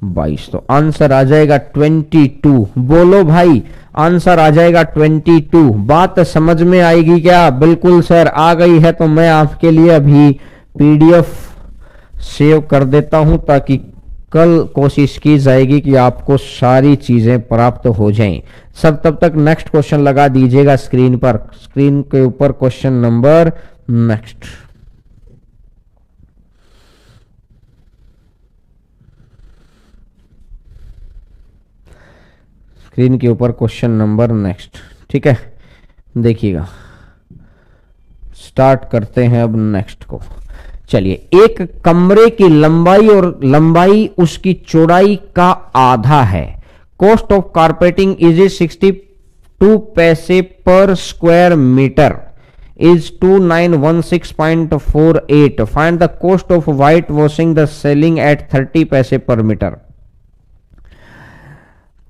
22। तो आंसर आ जाएगा 22। बोलो भाई, आंसर आ जाएगा 22। बात समझ में आएगी क्या? बिल्कुल सर, आ गई है। तो मैं आपके लिए अभी पीडीएफ सेव कर देता हूं ताकि कल कोशिश की जाएगी कि आपको सारी चीजें प्राप्त हो जाएं। सब तब तक नेक्स्ट क्वेश्चन लगा दीजिएगा स्क्रीन पर, स्क्रीन के ऊपर क्वेश्चन नंबर नेक्स्ट। स्क्रीन के ऊपर क्वेश्चन नंबर नेक्स्ट, ठीक है, देखिएगा। स्टार्ट करते हैं अब नेक्स्ट को। चलिए, एक कमरे की लंबाई और लंबाई उसकी चौड़ाई का आधा है। कॉस्ट ऑफ कारपेटिंग इज 62 पैसे पर square metre is 2916.48. Find the cost of white washing the selling at 30 पैसे पर मीटर।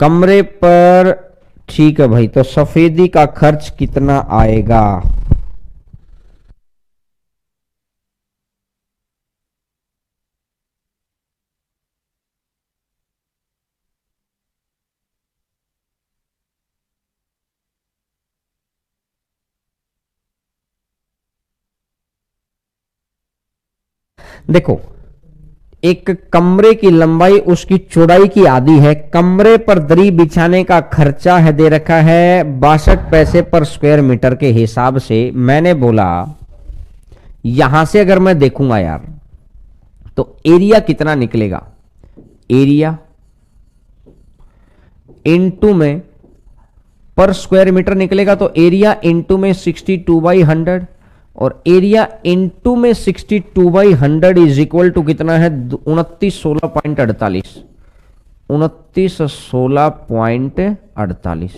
कमरे पर, ठीक है भाई, तो सफेदी का खर्च कितना आएगा? देखो, एक कमरे की लंबाई उसकी चौड़ाई की आधी है। कमरे पर दरी बिछाने का खर्चा है दे रखा है 62 पैसे पर स्क्वायर मीटर के हिसाब से। मैंने बोला यहां से अगर मैं देखूंगा यार, तो एरिया कितना निकलेगा, एरिया इनटू में पर स्क्वायर मीटर निकलेगा, तो एरिया इनटू में 62/100, और एरिया इनटू में 62/100 इज इक्वल टू कितना है 2916.48, 2916.48।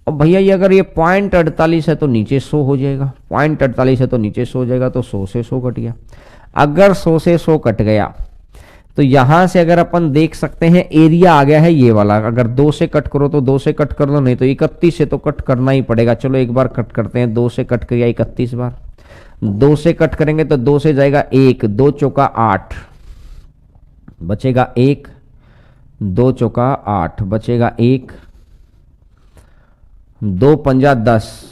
अब भैया ये अगर ये 0.48 है तो नीचे 100 हो जाएगा, 0.48 है तो नीचे 100 हो जाएगा, तो 100 से 100 कट गया। अगर 100 से 100 कट गया तो यहां से अगर अपन देख सकते हैं एरिया आ गया है ये वाला। अगर 2 से कट करो तो 2 से कट कर दो, नहीं तो 31 से तो कट करना ही पड़ेगा। चलो एक बार कट करते हैं, 2 से कट किया 31 बार, 2 से कट करेंगे तो 2 से जाएगा 1, 2 चौका 8 बचेगा 1, 2 चौका 8 बचेगा 1, 2 पंजा 10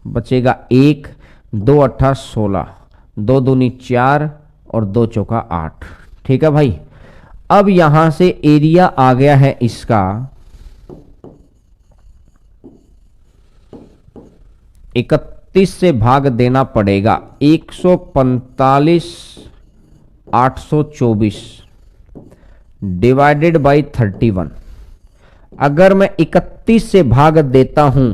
बचेगा 1, 2 अट्ठा 16, 2 दूनी 4 और 2 चौका 8। ठीक है भाई, अब यहां से एरिया आ गया है इसका 31 से भाग देना पड़ेगा 145,824 डिवाइडेड बाई 31। अगर मैं 31 से भाग देता हूं,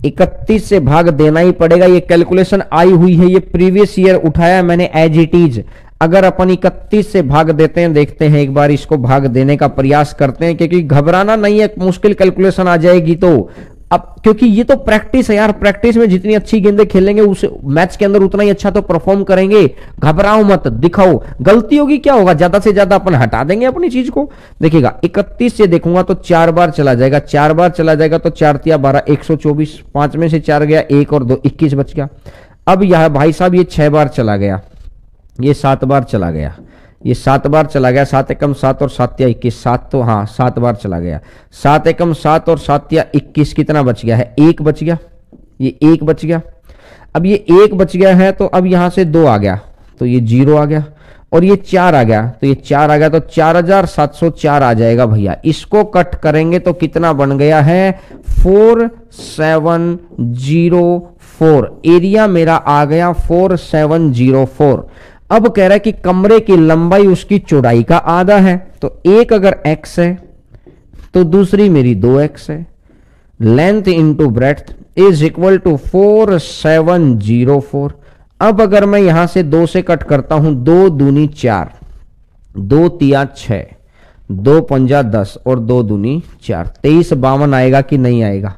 31 से भाग देना ही पड़ेगा, ये कैलकुलेशन आई हुई है, ये प्रीवियस ईयर उठाया मैंने एज इट इज। अगर अपन 31 से भाग देते हैं, देखते हैं एक बार इसको भाग देने का प्रयास करते हैं, क्योंकि घबराना नहीं है, मुश्किल कैलकुलेशन आ जाएगी तो। अब क्योंकि ये तो प्रैक्टिस है यार, प्रैक्टिस में जितनी अच्छी गेंदें खेलेंगे उस मैच के अंदर उतना ही अच्छा तो परफॉर्म करेंगे। घबराओ मत, दिखाओ, गलती होगी क्या होगा, ज्यादा से ज्यादा अपन हटा देंगे अपनी चीज को। देखिएगा 31 से देखूंगा तो 4 बार चला जाएगा, 4 बार चला जाएगा तो 4 तिया 12, 124, 5 में से 4 गया, 1 और 2 21 बच गया। अब यह भाई साहब ये 6 बार चला गया, ये 7 बार चला गया, ये 7 बार चला गया, 7 एकम 7 और 7 तिया 21, 7 तो हाँ 7 बार चला गया, 7 एकम 7 और 7 तिया 21, कितना बच गया है, 1 बच गया, ये 1 बच गया। अब ये 1 बच गया है तो अब यहां से 2 आ गया तो ये 0 आ गया, और ये 4 आ गया तो ये 4 आ गया, तो 4704 आ जाएगा भैया। इसको कट करेंगे तो कितना बन गया है 4704 4, एरिया मेरा आ गया 4704। अब कह रहा है कि कमरे की लंबाई उसकी चौड़ाई का आधा है, तो एक अगर x है तो दूसरी मेरी 2x है। Length into breadth is equal to 4704। अब अगर मैं यहां से 2 से कट करता हूं, 2 दूनी 4, 2 तिया 6, 2 पंजा 10 और 2 दूनी 4, 2352 आएगा कि नहीं आएगा?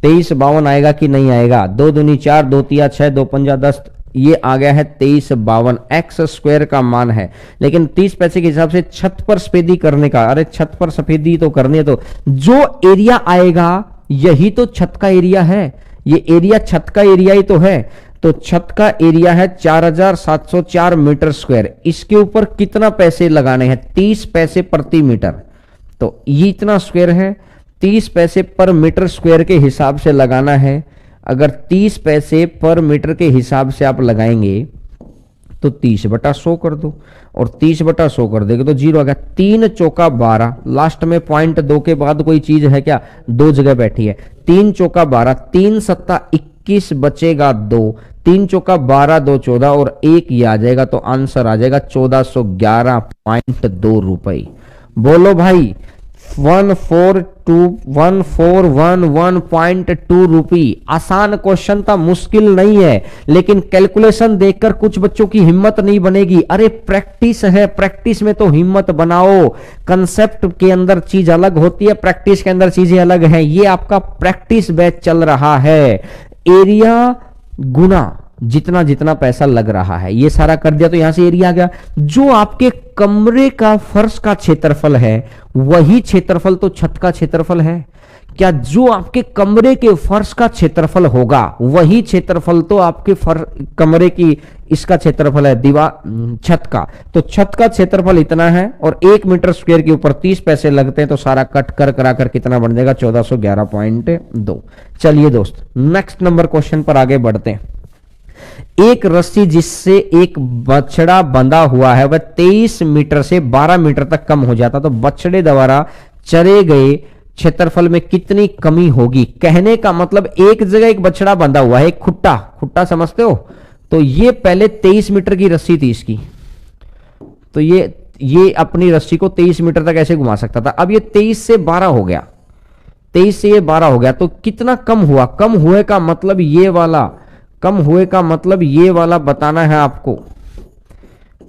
2352 आएगा कि नहीं आएगा? 2 दूनी 4, 2 तिया 6, 2 पंजा 10, ये आ गया है 2352। एक्स स्क्वायर का मान है, लेकिन 30 पैसे के हिसाब से छत पर सफेदी करने का, अरे छत पर सफेदी तो करनी है, तो जो एरिया आएगा यही तो छत का एरिया है, ये एरिया छत का एरिया ही तो है। तो छत का एरिया है 4704 मीटर स्क्वायर। इसके ऊपर कितना पैसे लगाने हैं? 30 पैसे प्रति मीटर। तो ये इतना स्क्वायर है, 30 पैसे पर मीटर स्क्वायर के हिसाब से लगाना है। अगर 30 पैसे पर मीटर के हिसाब से आप लगाएंगे तो 30/100 कर दो, और 30/100 कर देंगे तो 0 आ गया। 3 चौका 12, लास्ट में पॉइंट 2 के बाद कोई चीज है क्या? 2 जगह बैठी है। 3 चौका 12, 3 सत्ता 21 बचेगा 2, 3 चौका 12, 2 14 और 1 ये आ जाएगा, तो आंसर आ जाएगा 1411.2 रुपए। बोलो भाई, 1411.2 रुपी। आसान क्वेश्चन था, मुश्किल नहीं है, लेकिन कैलकुलेशन देखकर कुछ बच्चों की हिम्मत नहीं बनेगी। अरे प्रैक्टिस है, प्रैक्टिस में तो हिम्मत बनाओ। कंसेप्ट के अंदर चीज अलग होती है, प्रैक्टिस के अंदर चीजें अलग हैं। ये आपका प्रैक्टिस बैच चल रहा है। एरिया गुना जितना जितना पैसा लग रहा है, ये सारा कर दिया तो यहां से एरिया आ गया। जो आपके कमरे का फर्श का क्षेत्रफल है वही क्षेत्रफल तो छत का क्षेत्रफल है क्या? जो आपके कमरे के फर्श का क्षेत्रफल होगा वही क्षेत्रफल तो आपके कमरे की इसका क्षेत्रफल है, दीवार छत का। तो छत का क्षेत्रफल इतना है और 1 मीटर स्क्वायर के ऊपर 30 पैसे लगते हैं, तो सारा कट कर कराकर कितना बन जाएगा? 1411.2। चलिए दोस्त, नेक्स्ट नंबर क्वेश्चन पर आगे बढ़ते हैं। एक रस्सी जिससे एक बछड़ा बंधा हुआ है वह 23 मीटर से 12 मीटर तक कम हो जाता, तो बछड़े द्वारा चरे गए क्षेत्रफल में कितनी कमी होगी? कहने का मतलब एक जगह एक बछड़ा बंधा हुआ है, एक खुट्टा समझते हो? तो ये पहले 23 मीटर की रस्सी थी इसकी, तो ये अपनी रस्सी को 23 मीटर तक ऐसे घुमा सकता था। अब ये 23 से 12 हो गया, 23 से ये 12 हो गया, तो कितना कम हुआ? कम हुए का मतलब ये वाला, कम हुए का मतलब ये वाला बताना है आपको,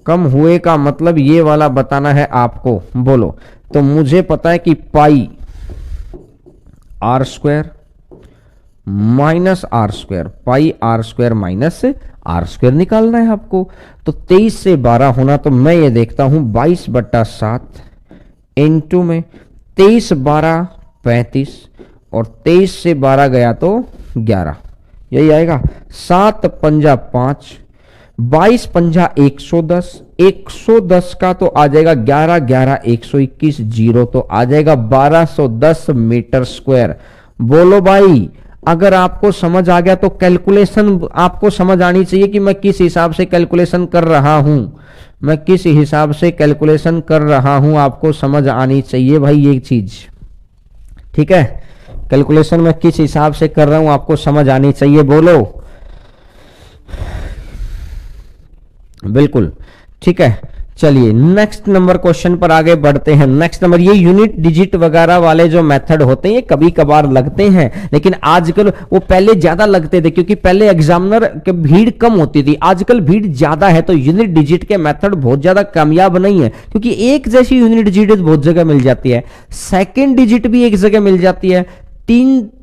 कम हुए का मतलब ये वाला बताना है आपको। बोलो। तो मुझे पता है कि पाई r² माइनस r², पाई r² माइनस r² निकालना है आपको। तो 23 से 12 होना, तो मैं ये देखता हूं 22/7 इंटू में 23 12 35 और 23 से 12 गया तो 11, यही आएगा। 7 पंजा 5, 22 पंजा 110, 110 का तो आ जाएगा 11 11 121, 0 तो आ जाएगा 1210 मीटर स्क्वायर। बोलो भाई, अगर आपको समझ आ गया तो कैलकुलेशन आपको समझ आनी चाहिए कि मैं किस हिसाब से कैलकुलेशन कर रहा हूं, मैं किस हिसाब से कैलकुलेशन कर रहा हूं, आपको समझ आनी चाहिए भाई ये चीज, ठीक है? कैलकुलेशन में किस हिसाब से कर रहा हूं आपको समझ आनी चाहिए। बोलो। बिल्कुल ठीक है। चलिए नेक्स्ट नंबर क्वेश्चन पर आगे बढ़ते हैं। नेक्स्ट नंबर, ये यूनिट डिजिट वगैरह वाले जो मेथड होते हैं ये कभी कभार लगते हैं, लेकिन आजकल वो पहले ज्यादा लगते थे क्योंकि पहले एग्जामिनर की भीड़ कम होती थी। आजकल भीड़ ज्यादा है तो यूनिट डिजिट के मेथड बहुत ज्यादा कामयाब नहीं है, क्योंकि एक जैसी यूनिट डिजिट बहुत जगह मिल जाती है, सेकेंड डिजिट भी एक जगह मिल जाती है,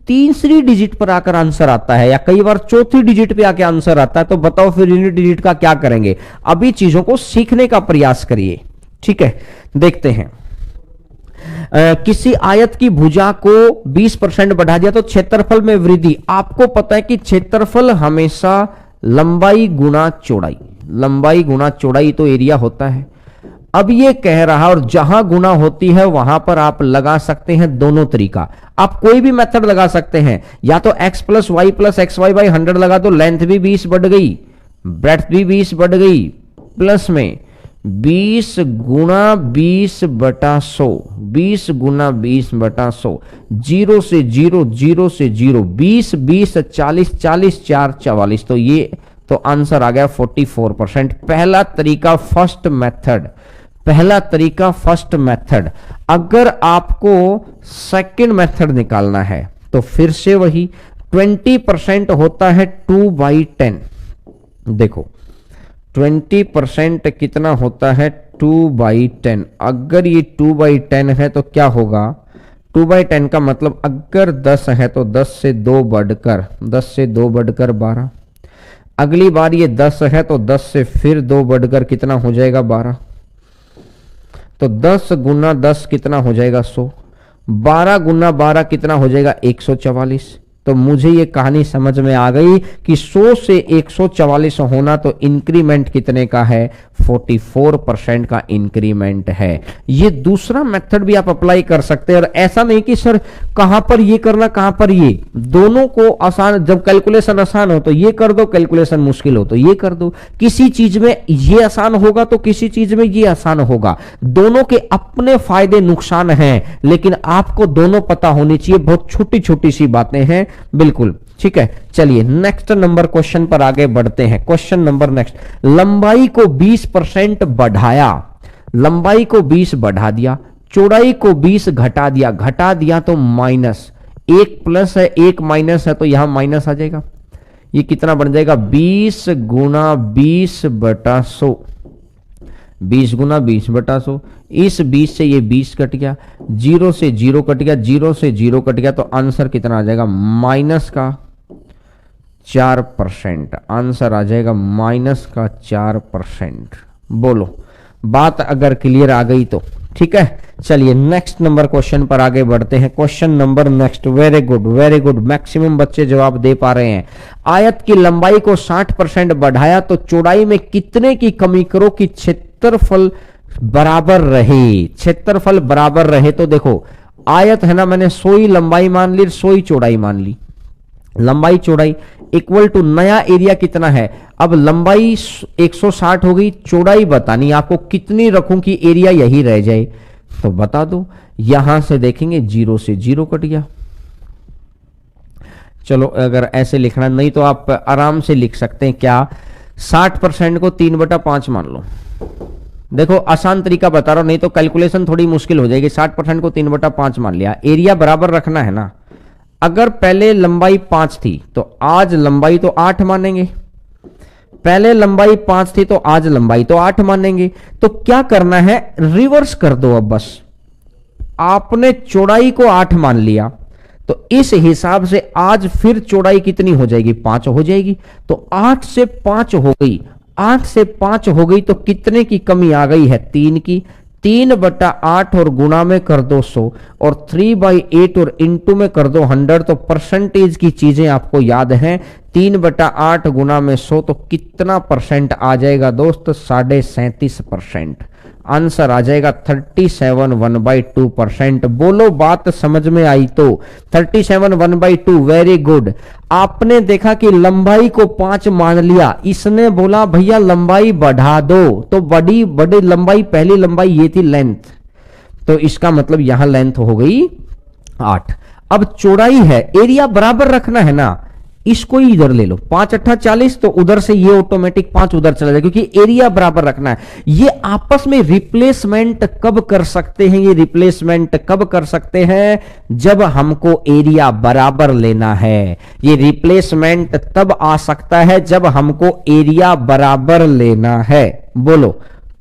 तीसरी डिजिट पर आकर आंसर आता है, या कई बार चौथी डिजिट पे आकर आंसर आता है। तो बताओ फिर यूनिट डिजिट का क्या करेंगे? अभी चीजों को सीखने का प्रयास करिए, ठीक है? देखते हैं। किसी आयत की भुजा को 20% बढ़ा दिया तो क्षेत्रफल में वृद्धि। आपको पता है कि क्षेत्रफल हमेशा लंबाई गुना चौड़ाई, लंबाई गुना चौड़ाई तो एरिया होता है। अब ये कह रहा, और जहां गुना होती है वहां पर आप लगा सकते हैं दोनों तरीका। आप कोई भी मेथड लगा सकते हैं, या तो x + y + xy/100 लगा दो, लेंथ भी 20 बढ़ गई, ब्रेड्थ भी 20 बढ़ गई, प्लस में 20 गुना 20/100, 20 गुना 20/100, 0 से 0, 0 से 0, 20, 20, 40, 40, 4, 44, तो ये तो आंसर आ गया 44%। पहला तरीका फर्स्ट मेथड, पहला तरीका फर्स्ट मेथड। अगर आपको सेकंड मेथड निकालना है तो फिर से वही 20% होता है 2/10। देखो 20% कितना होता है 2/10। अगर ये 2/10 है तो क्या होगा, 2/10 का मतलब अगर 10 है तो 10 से 2 बढ़कर, 10 से 2 बढ़कर 12। अगली बार ये 10 है तो 10 से फिर 2 बढ़कर कितना हो जाएगा 12। तो 10 गुना 10 कितना हो जाएगा 100। 12 गुना 12 कितना हो जाएगा 144। तो मुझे ये कहानी समझ में आ गई कि 100 से 144 होना तो इंक्रीमेंट कितने का है, 44% का इंक्रीमेंट है। ये दूसरा मेथड भी आप अप्लाई कर सकते हैं। और ऐसा नहीं कि सर कहां पर ये करना कहां पर ये, दोनों को आसान, जब कैलकुलेशन आसान हो तो ये कर दो, कैलकुलेशन मुश्किल हो तो ये कर दो। किसी चीज में ये आसान होगा तो किसी चीज में ये आसान होगा। दोनों के अपने फायदे नुकसान हैं, लेकिन आपको दोनों पता होनी चाहिए। बहुत छोटी छोटी सी बातें हैं, बिल्कुल ठीक है। चलिए नेक्स्ट नंबर क्वेश्चन पर आगे बढ़ते हैं। क्वेश्चन नंबर नेक्स्ट, लंबाई को 20% बढ़ाया, लंबाई को 20 बढ़ा दिया, चौड़ाई को 20 घटा दिया, घटा दिया तो माइनस, एक प्लस है एक माइनस है तो यहां माइनस आ जाएगा। ये कितना बन जाएगा 20 गुना 20/100, 20 गुना 20/100। इस 20 से ये 20 कट गया, 0 से 0 कट गया, 0 से 0 कट गया, तो आंसर कितना आ जाएगा माइनस का 4%। आंसर आ जाएगा माइनस का 4%। बोलो बात अगर क्लियर आ गई तो ठीक है। चलिए नेक्स्ट नंबर क्वेश्चन पर आगे बढ़ते हैं। Question number next, very good very good, maximum बच्चे जवाब दे पा रहे हैं। आयत की लंबाई को 60% बढ़ाया तो चौड़ाई में कितने की कमी करो कि क्षेत्रफल बराबर रहे, क्षेत्रफल बराबर रहे। तो देखो आयत है ना, मैंने 100 ही लंबाई मान ली, 100 ही चौड़ाई मान ली। लंबाई चौड़ाई इक्वल टू नया एरिया कितना है। अब लंबाई 160 हो गई, चौड़ाई बतानी आपको कितनी रखूं कि एरिया यही रह जाए, तो बता दो। यहां से देखेंगे 0 से 0 कट गया। चलो अगर ऐसे लिखना नहीं तो आप आराम से लिख सकते हैं क्या, 60% को 3/5 मान लो। देखो आसान तरीका बता रहा हूं, नहीं तो कैलकुलेशन थोड़ी मुश्किल हो जाएगी। 60% को 3/5 मान लिया, एरिया बराबर रखना है ना। अगर पहले लंबाई 5 थी तो आज लंबाई तो 8 मानेंगे, पहले लंबाई 5 थी तो आज लंबाई तो 8 मानेंगे। तो क्या करना है, रिवर्स कर दो। अब बस आपने चौड़ाई को 8 मान लिया तो इस हिसाब से आज फिर चौड़ाई कितनी हो जाएगी, 5 हो जाएगी। तो 8 से 5 हो गई, 8 से 5 हो गई तो कितने की कमी आ गई है, 3 की। 3/8 और गुणा में कर दो 100 और 3/8 और इंटू में कर दो 100। तो परसेंटेज की चीजें आपको याद हैं। 3/8 गुणा में 100 तो कितना परसेंट आ जाएगा दोस्त, 37.5%। आंसर आ जाएगा 37 1/2%। बोलो बात समझ में आई तो, 37 1/2, वेरी गुड। आपने देखा कि लंबाई को 5 मान लिया, इसने बोला भैया लंबाई बढ़ा दो, तो बड़ी बड़ी लंबाई, पहली लंबाई ये थी लेंथ, तो इसका मतलब यहां लेंथ हो गई 8। अब चौड़ाई है, एरिया बराबर रखना है ना, इसको ही इधर ले लो, 5/8 40, तो उधर से ये ऑटोमेटिक 5 उधर चला जाए, क्योंकि एरिया बराबर रखना है। ये आपस में रिप्लेसमेंट कब कर सकते हैं, ये रिप्लेसमेंट कब कर सकते हैं, जब हमको एरिया बराबर लेना है। ये रिप्लेसमेंट तब आ सकता है जब हमको एरिया बराबर लेना है। बोलो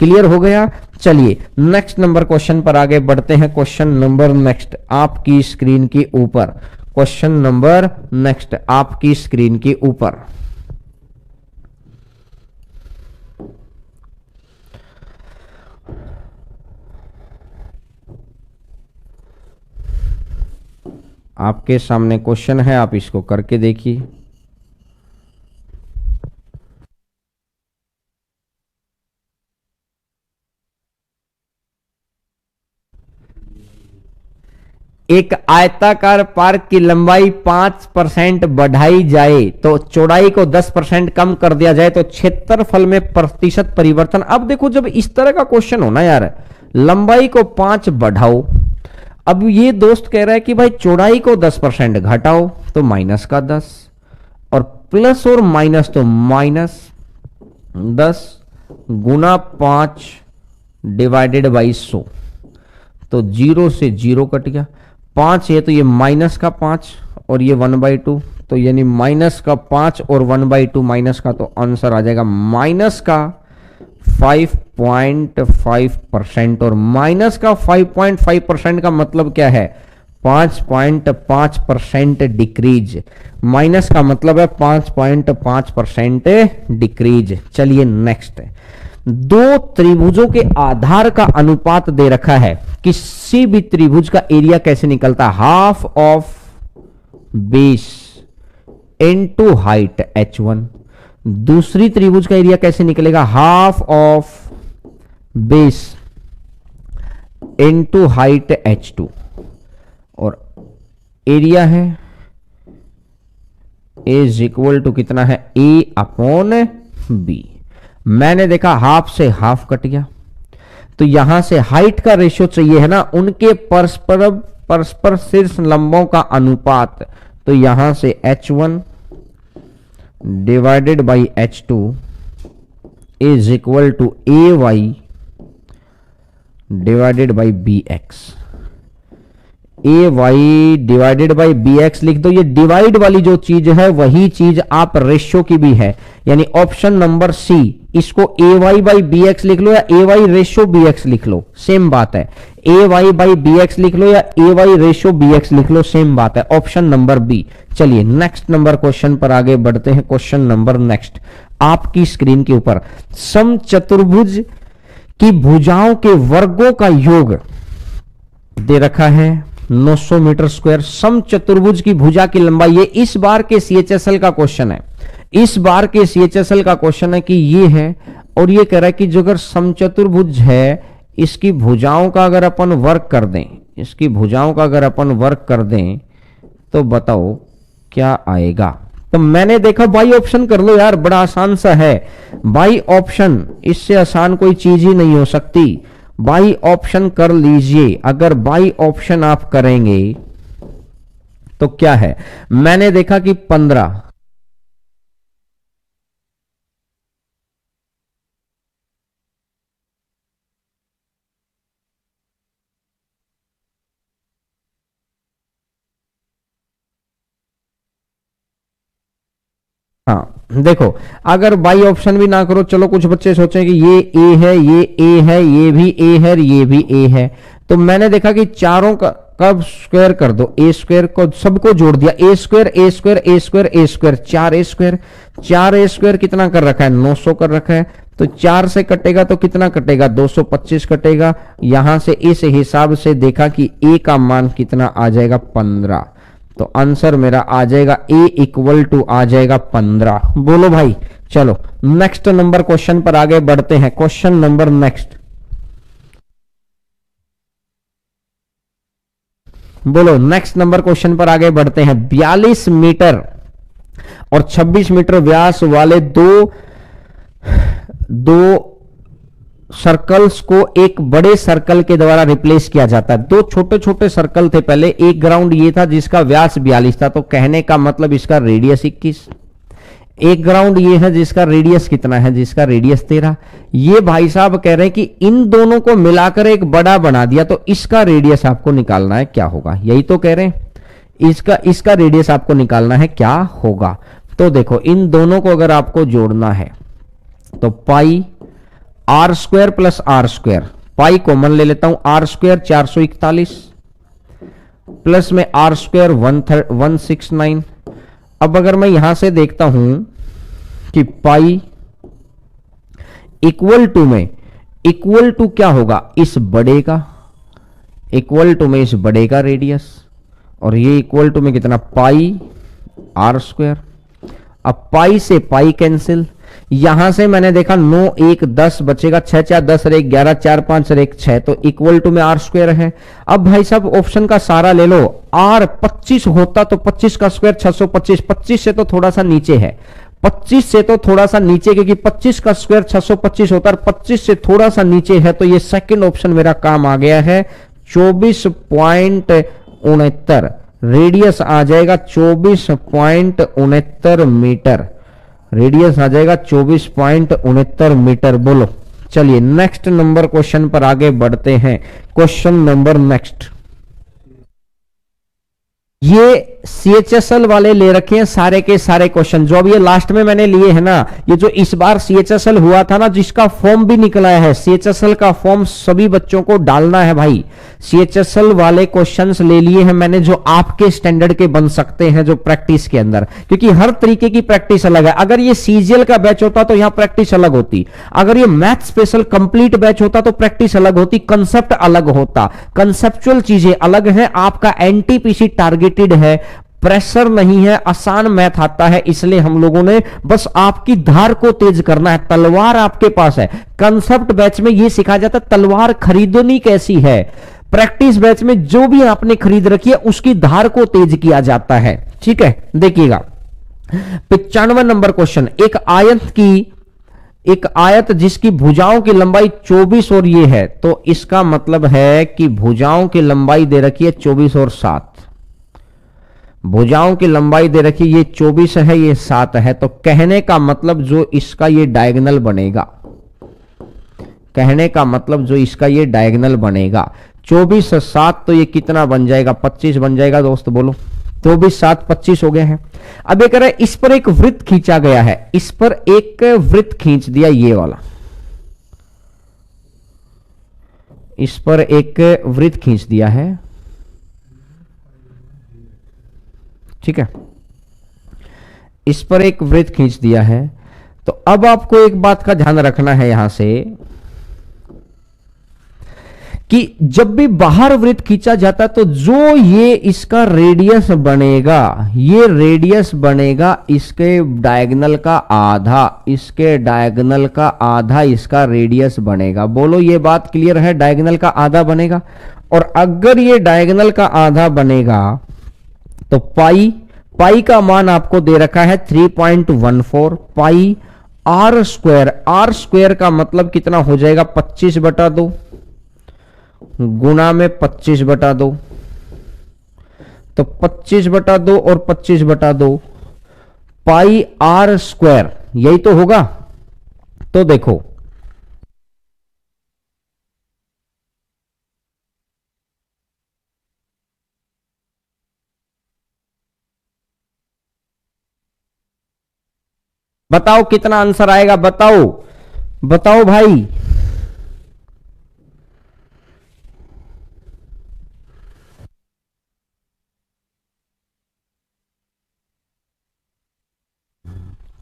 क्लियर हो गया। चलिए नेक्स्ट नंबर क्वेश्चन पर आगे बढ़ते हैं। क्वेश्चन नंबर नेक्स्ट आपकी स्क्रीन के ऊपर, क्वेश्चन नंबर नेक्स्ट आपकी स्क्रीन के ऊपर। आपके सामने क्वेश्चन है, आप इसको करके देखिए। एक आयताकार पार्क की लंबाई 5% बढ़ाई जाए तो चौड़ाई को 10% कम कर दिया जाए तो क्षेत्रफल में प्रतिशत परिवर्तन। अब देखो जब इस तरह का क्वेश्चन हो ना यार, लंबाई को 5 बढ़ाओ, अब ये दोस्त कह रहा है कि भाई चौड़ाई को 10% घटाओ तो माइनस का 10, और प्लस और माइनस तो -10 गुना 5 डिवाइडेड बाई 100, तो 0 से 0 कट गया। 5 है तो ये माइनस का 5 और ये 1/2, तो यानी माइनस का 5 और 1/2 माइनस का, तो आंसर आ जाएगा माइनस का 5.5%। और माइनस का 5.5% का मतलब क्या है? 5.5% डिक्रीज। माइनस का मतलब है 5.5% डिक्रीज। चलिए नेक्स्ट है, दो त्रिभुजों के आधार का अनुपात दे रखा है, किसी भी त्रिभुज का एरिया कैसे निकलता है? Half of base into height h1। दूसरी त्रिभुज का एरिया कैसे निकलेगा? Half of base into height h2, और एरिया है A इज इक्वल टू कितना है? A/B। मैंने देखा हाफ से हाफ कट गया, तो यहां से हाइट का रेशियो चाहिए है ना, उनके परस्पर शीर्ष लंबों का अनुपात, तो यहां से h1 divided by h2 is equal to AY divided by BX। AY divided by BX लिख दो। ये डिवाइड वाली जो चीज है वही चीज आप रेशियो की भी है, यानी ऑप्शन नंबर सी, इसको AY बाई BX लिख लो या AY रेशियो BX लिख लो, सेम बात है। AY बाई BX लिख लो या AY रेशियो BX लिख लो, सेम बात है। Option number B. चलिए नेक्स्ट नंबर क्वेश्चन पर आगे बढ़ते हैं। क्वेश्चन नंबर नेक्स्ट आपकी स्क्रीन के ऊपर, समचतुर्भुज की भुजाओं के वर्गों का योग दे रखा है 900 मीटर स्क्वायर। समचतुर्भुज की भुजा की लंबाई, ये इस बार के CHSL का क्वेश्चन है, इस बार के CHSL का क्वेश्चन है कि ये है, और ये कह रहा है कि जो अगर समचतुर्भुज है इसकी भुजाओं का अगर अपन वर्क कर दें, इसकी भुजाओं का अगर अपन वर्क कर दें तो बताओ क्या आएगा? तो मैंने देखा बाई ऑप्शन कर लो यार, बड़ा आसान सा है बाई ऑप्शन, इससे आसान कोई चीज ही नहीं हो सकती। बाई ऑप्शन कर लीजिए। अगर बाई ऑप्शन आप करेंगे तो क्या है? मैंने देखा कि 15, हाँ देखो, अगर बाई ऑप्शन भी ना करो, चलो कुछ बच्चे सोचें कि ये ए है, ये ए है, ये भी ए है, ये भी ए है, तो मैंने देखा कि चारों का स्क्वायर कर दो, ए स्क्वायर को सबको जोड़ दिया, ए स्क्वायर ए स्क्वायर ए स्क्वायर ए स्क्वायर, 4 स्क्वायर, 4 स्क्वायर कितना कर रखा है? 900 कर रखा है, तो 4 से कटेगा तो कितना कटेगा? 225 कटेगा। यहां से इस हिसाब से देखा कि ए का मान कितना आ जाएगा? 15। तो आंसर मेरा आ जाएगा A इक्वल टू आ जाएगा 15। बोलो भाई। चलो नेक्स्ट नंबर क्वेश्चन पर आगे बढ़ते हैं। क्वेश्चन नंबर नेक्स्ट, बोलो नेक्स्ट नंबर क्वेश्चन पर आगे बढ़ते हैं। 42 मीटर और 26 मीटर व्यास वाले दो सर्कल्स को एक बड़े सर्कल के द्वारा रिप्लेस किया जाता है। दो छोटे छोटे सर्कल थे पहले, एक ग्राउंड ये था जिसका व्यास 42 था, तो कहने का मतलब इसका रेडियस 21। एक ग्राउंड ये है जिसका रेडियस कितना है? जिसका रेडियस 13। ये भाई साहब कह रहे हैं कि इन दोनों को मिलाकर एक बड़ा बना दिया, तो इसका रेडियस आपको निकालना है, क्या होगा? यही तो कह रहे हैं, इसका रेडियस आपको निकालना है, क्या होगा? तो देखो इन दोनों को अगर आपको जोड़ना है तो pi r square plus r square, pi common ले लेता हूं, आर स्क्वायर 441 प्लस में आर स्क्वायर 169। अब अगर मैं यहां से देखता हूं कि पाई इक्वल टू में, इक्वल टू क्या होगा? इस बड़े का, इक्वल टू में इस बड़े का रेडियस, और ये इक्वल टू में कितना? Pi r square. अब पाई से पाई कैंसिल, यहां से मैंने देखा 9 1 10 बचेगा, 6 4 10 और 1 11, 4 5 और 1 6, तो इक्वल टू में आर स्क्वायर है। अब भाई साहब ऑप्शन का सारा ले लो, आर 25 होता तो 25 का स्क्वायर 625, 25 से तो थोड़ा सा नीचे है, 25 से तो थोड़ा सा नीचे, क्योंकि 25 का स्क्वायर 625 होता है, 25 से थोड़ा सा नीचे है, तो ये सेकंड ऑप्शन मेरा काम आ गया है। 24.69 रेडियस आ जाएगा, 24.69 मीटर रेडियस आ जाएगा, 24.69 मीटर। बोलो, चलिए नेक्स्ट नंबर क्वेश्चन पर आगे बढ़ते हैं। क्वेश्चन नंबर नेक्स्ट, ये CHSL वाले ले रखे हैं सारे के सारे क्वेश्चन, जो अब ये लास्ट में मैंने लिए हैं ना, ये जो इस बार CHSL हुआ था ना, जिसका फॉर्म भी निकला है, CHSL का फॉर्म सभी बच्चों को डालना है भाई। CHSL वाले क्वेश्चंस ले लिए हैं मैंने, जो आपके स्टैंडर्ड के बन सकते हैं, जो प्रैक्टिस के अंदर, क्योंकि हर तरीके की प्रैक्टिस अलग है। अगर ये CGL का बैच होता तो यहां प्रैक्टिस अलग होती, अगर ये मैथ स्पेशल कंप्लीट बैच होता तो प्रैक्टिस अलग होती, कंसेप्ट अलग होता, कंसेप्चुअल चीजें अलग है। आपका NTPC टारगेटेड है, प्रेशर नहीं है, आसान मैथ आता है, इसलिए हम लोगों ने बस आपकी धार को तेज करना है। तलवार आपके पास है, कंसेप्ट बैच में यह सिखाया जाता है तलवार खरीदनी कैसी है, प्रैक्टिस बैच में जो भी आपने खरीद रखी है उसकी धार को तेज किया जाता है। ठीक है, देखिएगा 95 नंबर क्वेश्चन, एक आयत जिसकी भुजाओं की लंबाई 24 और ये है, तो इसका मतलब है कि भुजाओं की लंबाई दे रखी है 24 और 7, भुजाओं की लंबाई दे रखी है, ये 24 है, ये 7 है, तो कहने का मतलब जो इसका ये डायगोनल बनेगा, कहने का मतलब जो इसका ये डायगोनल बनेगा 24 से 7, तो ये कितना बन जाएगा, 25 बन जाएगा दोस्त। बोलो, 24 7 25 हो गया है। अब ये कह रहा है इस पर एक वृत्त खींचा गया है, इस पर एक वृत्त खींच दिया, ये वाला, इस पर एक वृत्त खींच दिया है, ठीक है, इस पर एक वृत्त खींच दिया है। तो अब आपको एक बात का ध्यान रखना है यहां से कि जब भी बाहर वृत्त खींचा जाता है तो जो ये इसका रेडियस बनेगा, ये रेडियस बनेगा इसके डायगोनल का आधा, इसके डायगोनल का आधा इसका रेडियस बनेगा। बोलो, ये बात क्लियर है, डायगोनल का आधा बनेगा। और अगर ये डायगोनल का आधा बनेगा तो पाई का मान आपको दे रखा है 3.14 पाई आर स्क्वायर का मतलब कितना हो जाएगा, 25/2 गुना में 25/2, तो 25/2 और 25/2 पाई आर स्क्वायर, यही तो होगा। तो देखो, बताओ कितना आंसर आएगा, बताओ बताओ भाई।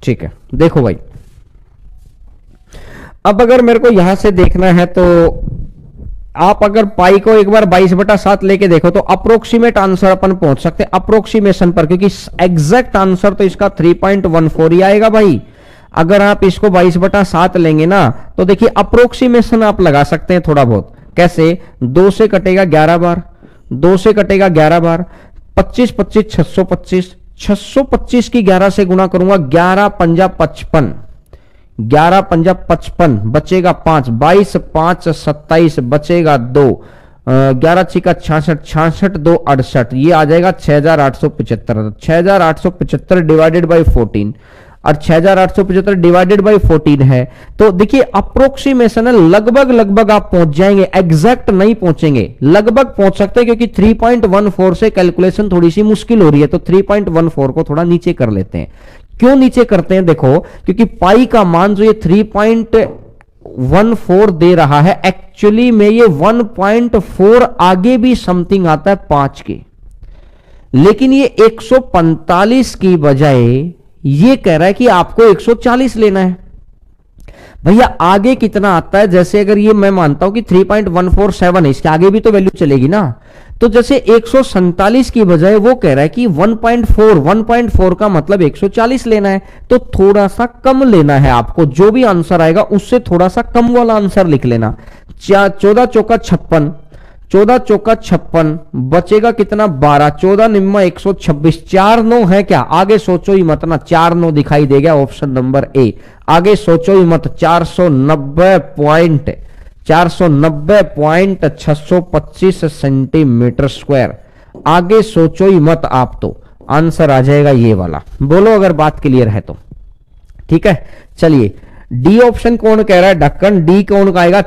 ठीक है, देखो भाई, अब अगर मेरे को यहां से देखना है तो आप अगर पाई को एक बार 22/7 लेके देखो तो अप्रोक्सीमेट आंसर अपन पहुंच सकते हैं अप्रोक्सीमेशन पर, क्योंकि एग्जैक्ट आंसर तो इसका 3.14 ही आएगा भाई। अगर आप इसको 22/7 लेंगे ना तो देखिए अप्रोक्सीमेशन आप लगा सकते हैं थोड़ा बहुत। कैसे? 2 से कटेगा 11 बार, 2 से कटेगा 11 बार, 25 25 625, 625 की 11 से गुणा करूंगा, 11 पंजा 55, 11 पंजा 55, बचेगा 5, 22 5 27, बचेगा 2, 11 छिका 66, 66 2 68, ये आ जाएगा 6875। 6875 डिवाइडेड बाई 14 और 6875 डिवाइडेड बाई 14 है। तो देखिए अप्रोक्सीमेशन है, लगभग लगभग आप पहुंच जाएंगे, एग्जैक्ट नहीं पहुंचेंगे, लगभग पहुंच सकते हैं, क्योंकि 3.14 से कैलकुलेशन थोड़ी सी मुश्किल हो रही है, तो 3.14 को थोड़ा नीचे कर लेते हैं। क्यों नीचे करते हैं? देखो, क्योंकि पाई का मान जो ये 3.14 दे रहा है, एक्चुअली में ये 1.4 आगे भी समथिंग आता है 5 के, लेकिन ये 145 की बजाय ये कह रहा है कि आपको 140 लेना है। भैया आगे कितना आता है? जैसे अगर ये मैं मानता हूं कि 3.147 है, इसके आगे भी तो वैल्यू चलेगी ना, तो जैसे 147 की बजाय वो कह रहा है कि 1.4 का मतलब 140 लेना है, तो थोड़ा सा कम लेना है आपको। जो भी आंसर आएगा उससे थोड़ा सा कम वाला आंसर लिख लेना। 14 चौका 56, 14 चौका 56, बचेगा कितना 12, 14 निम्मा 126, 4 9 है क्या? आगे सोचो ही मत ना, 4 9 दिखाई देगा ऑप्शन नंबर ए। आगे सोचो ही मत, 490.625 सेंटीमीटर स्क्वायर। आगे सोचो ही मत आप, तो आंसर आ जाएगा ये वाला। बोलो अगर बात क्लियर है तो। ठीक है, चलिए डी ऑप्शन कौन कह रहा है? ढक्कन। डी कौन का आएगा?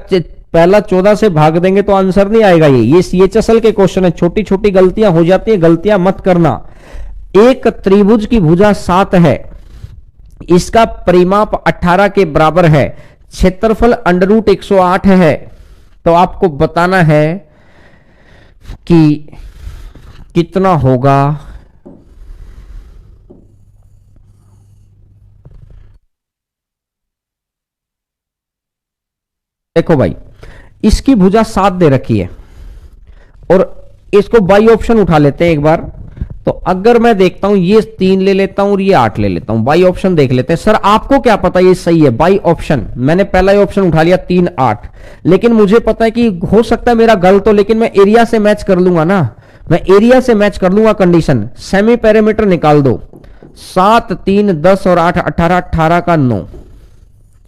पहला 14 से भाग देंगे तो आंसर नहीं आएगा। ये CHSL के क्वेश्चन है, छोटी छोटी गलतियां हो जाती है, गलतियां मत करना। एक त्रिभुज की भुजा 7 है, इसका परिमाप 18 के बराबर है, क्षेत्रफल √108 है। तो आपको बताना है कि कितना होगा। देखो भाई, इसकी भुजा 7 दे रखी है और इसको बाई ऑप्शन उठा लेते हैं एक बार। तो अगर मैं देखता हूं ये 3 ले लेता हूं और ये 8 ले लेता हूं, बाई ऑप्शन देख लेते हैं। सर आपको क्या पता ये सही है? बाई ऑप्शन मैंने पहला ही ऑप्शन उठा लिया 3 8, लेकिन मुझे पता है कि हो सकता है मेरा गलत हो, लेकिन मैं एरिया से मैच कर लूंगा ना, मैं एरिया से मैच कर लूंगा कंडीशन। सेमी पैरामीटर निकाल दो, 7 3 10 और 8 18, 18 का 9।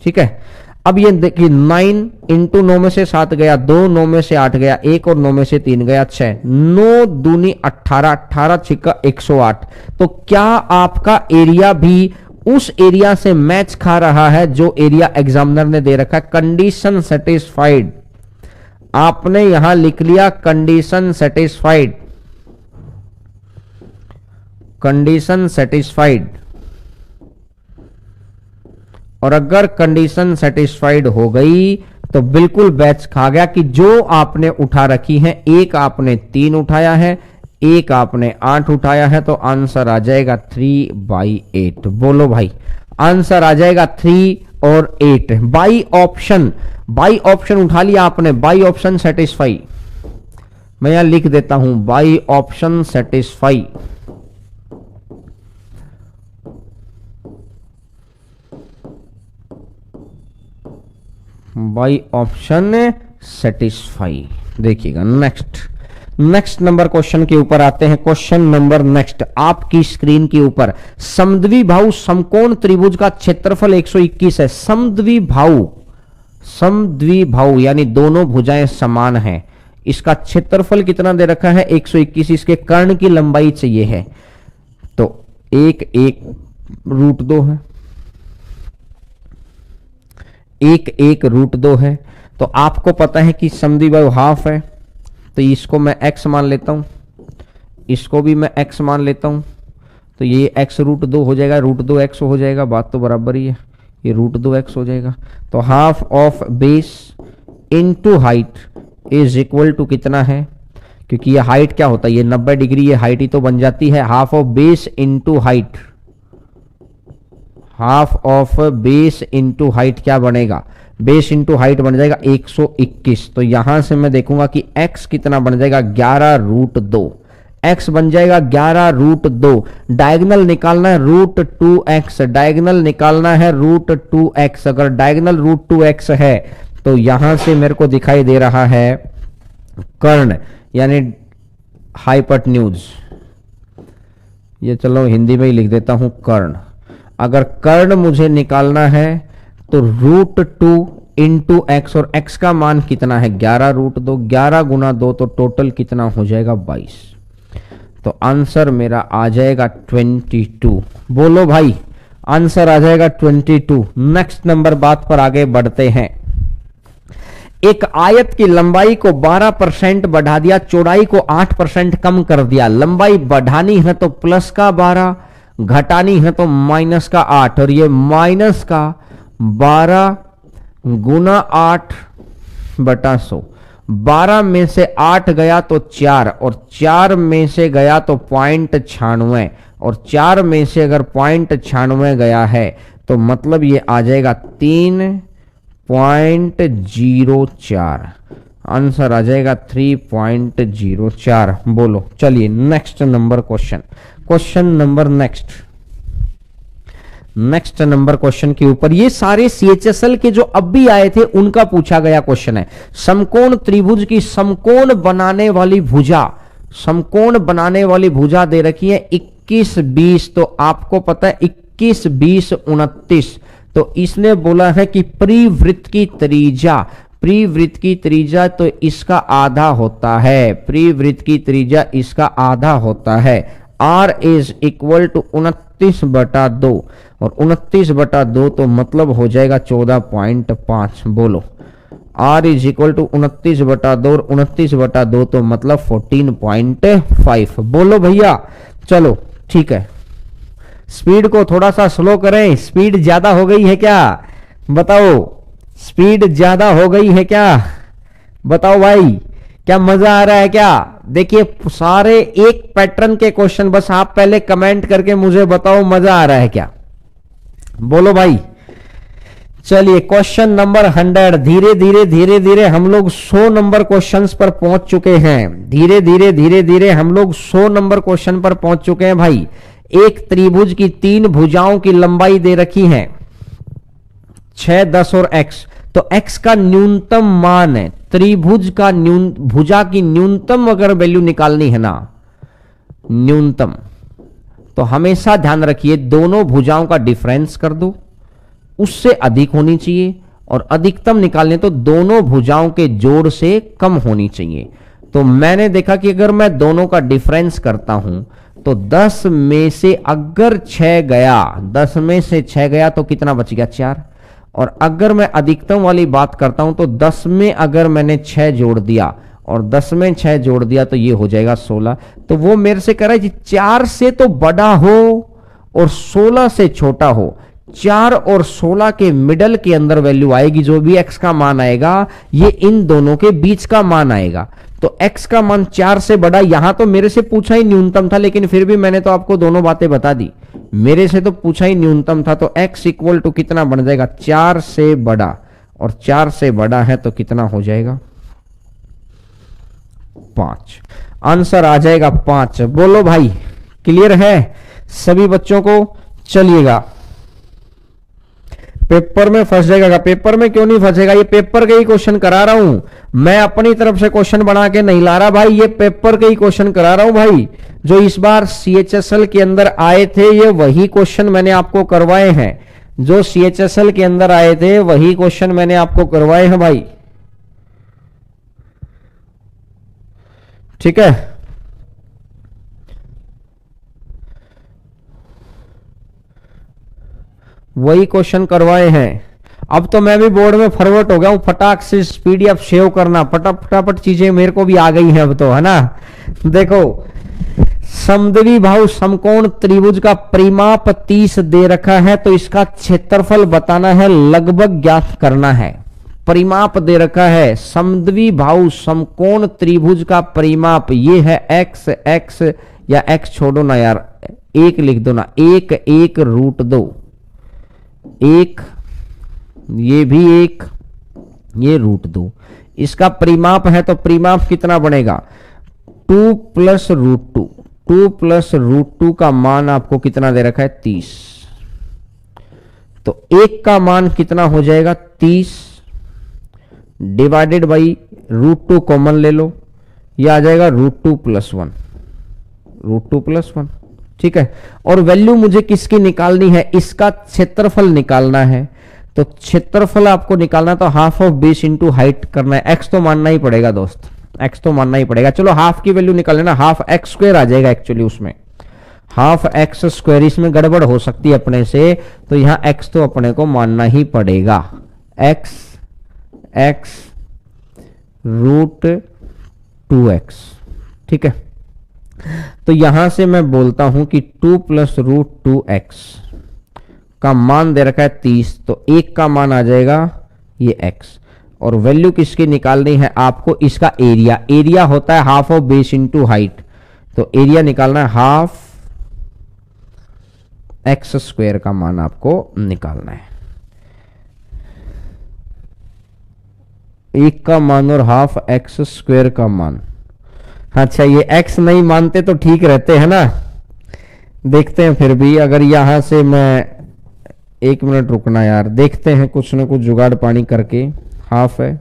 ठीक है, अब ये देखिए 9 इंटू 9 में से 7 गया, 2 9 में से 8 गया, 1 और 9 में से 3 गया, 6 9 दूनी 18, 18 छिक्का 108। तो क्या आपका एरिया भी उस एरिया से मैच खा रहा है जो एरिया एग्जामिनर ने दे रखा है? Condition satisfied. आपने यहां लिख लिया कंडीशन सेटिस्फाइड, कंडीशन सेटिस्फाइड। और अगर कंडीशन सेटिस्फाइड हो गई तो बिल्कुल बैच खा गया कि जो आपने उठा रखी है, एक आपने 3 उठाया है, एक आपने 8 उठाया है, तो आंसर आ जाएगा 3/8। बोलो भाई, आंसर आ जाएगा 3 और 8। बाई ऑप्शन, बाई ऑप्शन उठा लिया आपने, बाई ऑप्शन सेटिस्फाई। मैं यहां लिख देता हूं by option satisfy. By option satisfy. देखिएगा नेक्स्ट नंबर क्वेश्चन के ऊपर आते हैं। क्वेश्चन नंबर नेक्स्ट आपकी स्क्रीन के ऊपर, समद्विबाहु समकोण त्रिभुज का क्षेत्रफल 121 है। समद्विबाहु यानी दोनों भुजाएं समान हैं, इसका क्षेत्रफल कितना दे रखा है? 121। इसके कर्ण की लंबाई चाहिए है, तो 1 1 √2 है, 1 1 √2 है। तो आपको पता है कि समद्विबाहु हाफ है, तो इसको मैं x मान लेता हूं, इसको भी मैं x मान लेता हूं, तो ये x √2 हो जाएगा, √2x हो जाएगा। बात तो बराबर ही है, ये √2x हो जाएगा। तो half of base into height is equal to कितना है? क्योंकि ये हाइट क्या होता है, ये 90 डिग्री, ये हाइट ही तो बन जाती है। Half of base into height, half of base into height क्या बनेगा? बेस इंटू हाइट बन जाएगा 121। तो यहां से मैं देखूंगा कि x कितना बन जाएगा? 11√2। x बन जाएगा 11√2। डायगोनल निकालना है √2x, डायगोनल निकालना है √2x। अगर डायगोनल √2x है तो यहां से मेरे को दिखाई दे रहा है कर्ण यानी हाइपोटेन्यूज। ये चलो हिंदी में ही लिख देता हूं कर्ण। अगर कर्ण मुझे निकालना है तो √2 इंटू एक्स, और x का मान कितना है? 11√2। 11 गुना 2 तो टोटल कितना हो जाएगा? 22। तो आंसर मेरा आ जाएगा 22। बोलो भाई, आंसर आ जाएगा 22। नेक्स्ट नंबर बात पर आगे बढ़ते हैं। एक आयत की लंबाई को 12% बढ़ा दिया, चौड़ाई को 8% कम कर दिया। लंबाई बढ़ानी है तो प्लस का 12, घटानी है तो माइनस का 8, और ये माइनस का 12 गुना 8/100। 12 में से 8 गया तो 4, और 4 में से गया तो 0.96, और 4 में से अगर 0.96 गया है तो मतलब ये आ जाएगा 3.04। आंसर आ जाएगा 3.04। बोलो चलिए next number question, question number next number question के ऊपर, ये सारे सीएचएसएल के जो अब भी आए थे उनका पूछा गया क्वेश्चन है। समकोण त्रिभुज की समकोण बनाने वाली भुजा, समकोण बनाने वाली भुजा दे रखी है 21 20, तो आपको पता है 21 20 29, तो इसने बोला है कि परिवृत्त की त्रिज्या, परिवृत्त की त्रिज्या तो इसका आधा होता है, परिवृत्त की त्रिज्या इसका आधा होता है। R इज इक्वल टू 29/2, और 29/2 तो मतलब हो जाएगा 14.5। बोलो R इज इक्वल टू 29/2 और 29/2 तो मतलब 14.5। बोलो भैया चलो ठीक है, स्पीड को थोड़ा सा स्लो करें, स्पीड ज्यादा हो गई है क्या बताओ, स्पीड ज्यादा हो गई है क्या बताओ भाई, क्या मजा आ रहा है क्या? देखिए सारे एक पैटर्न के क्वेश्चन, बस आप पहले कमेंट करके मुझे बताओ मजा आ रहा है क्या, बोलो भाई। चलिए क्वेश्चन नंबर 100, धीरे धीरे धीरे धीरे हम लोग 100 नंबर क्वेश्चंस पर पहुंच चुके हैं, धीरे धीरे धीरे धीरे हम लोग 100 नंबर क्वेश्चन पर पहुंच चुके हैं भाई। एक त्रिभुज की 3 भुजाओं की लंबाई दे रखी है 6 10 और x, तो x का न्यूनतम मान है, त्रिभुज का भुजा की न्यूनतम अगर वैल्यू निकालनी है ना, न्यूनतम, तो हमेशा ध्यान रखिए दोनों भुजाओं का डिफरेंस कर दो, उससे अधिक होनी चाहिए, और अधिकतम निकालने तो दोनों भुजाओं के जोड़ से कम होनी चाहिए। तो मैंने देखा कि अगर मैं दोनों का डिफरेंस करता हूं तो 10 में से अगर 6 गया, 10 में से 6 गया तो कितना बच गया 4, और अगर मैं अधिकतम वाली बात करता हूं तो 10 में अगर मैंने 6 जोड़ दिया और 10 में 6 जोड़ दिया तो ये हो जाएगा 16। तो वो मेरे से कह रहा है कि 4 से तो बड़ा हो और 16 से छोटा हो, 4 और 16 के मिडल के अंदर वैल्यू आएगी, जो भी x का मान आएगा ये इन दोनों के बीच का मान आएगा। तो x का मान 4 से बड़ा, यहां तो मेरे से पूछा ही न्यूनतम था, लेकिन फिर भी मैंने तो आपको दोनों बातें बता दी, मेरे से तो पूछा ही न्यूनतम था, तो x इक्वल टू कितना बन जाएगा 4 से बड़ा, और 4 से बड़ा है तो कितना हो जाएगा 5। आंसर आ जाएगा 5। बोलो भाई क्लियर है सभी बच्चों को? चलिएगा पेपर में फंस जाएगा, पेपर में क्यों नहीं फंसेगा, ये पेपर के ही क्वेश्चन करा रहा हूं मैं, अपनी तरफ से क्वेश्चन बना के नहीं ला रहा भाई, ये पेपर के ही क्वेश्चन करा रहा हूं भाई। जो इस बार सीएचएसएल के अंदर आए थे ये वही क्वेश्चन मैंने आपको करवाए हैं, जो सीएचएसएल के अंदर आए थे वही क्वेश्चन मैंने आपको करवाए हैं भाई, ठीक है। वही क्वेश्चन करवाए हैं। अब तो मैं भी बोर्ड में फॉरवर्ड हो गया हूं, फटाक से पीडीएफ सेव करना, फटाफट चीजें मेरे को भी आ गई हैं अब तो, है ना। देखो समद्विबाहु समकोण त्रिभुज का परिमाप 30 दे रखा है, तो इसका क्षेत्रफल बताना है, लगभग ज्ञात करना है। परिमाप दे रखा है समद्विबाहु समकोण त्रिभुज का परिमाप, ये है x, x या x छोड़ो ना यार, 1 लिख दो ना, 1 1 √2, 1 ये भी 1, ये √2, इसका परिमाप है, तो परिमाप कितना बनेगा 2 + √2, 2 + √2 का मान आपको कितना दे रखा है 30, तो 1 का मान कितना हो जाएगा 30 डिवाइडेड बाई √2 कॉमन ले लो, ये आ जाएगा √2 + 1, √2 + 1, ठीक है। और वैल्यू मुझे किसकी निकालनी है, इसका क्षेत्रफल निकालना है, तो क्षेत्रफल आपको निकालना तो half of base into height करना है, x तो मानना ही पड़ेगा दोस्त, x तो मानना ही पड़ेगा। चलो हाफ की वैल्यू निकाल लेना, हाफ x² आ जाएगा एक्चुअली, उसमें हाफ x², इसमें गड़बड़ हो सकती है अपने से, तो यहां x तो अपने को मानना ही पड़ेगा, x √2x, ठीक है। तो यहां से मैं बोलता हूं कि 2 + √2x का मान दे रखा है 30, तो 1 का मान आ जाएगा ये x, और वैल्यू किसकी निकालनी है आपको, इसका एरिया, एरिया होता है half of base into height, तो एरिया निकालना है हाफ x² का मान आपको निकालना है। 1 का मान और हाफ एक्स स्क्वायर का मान। अच्छा, ये x नहीं मानते तो ठीक रहते हैं ना। देखते हैं फिर भी, अगर यहां से मैं 1 मिनट रुकना यार, देखते हैं कुछ ना कुछ जुगाड़ पानी करके। हाफ है,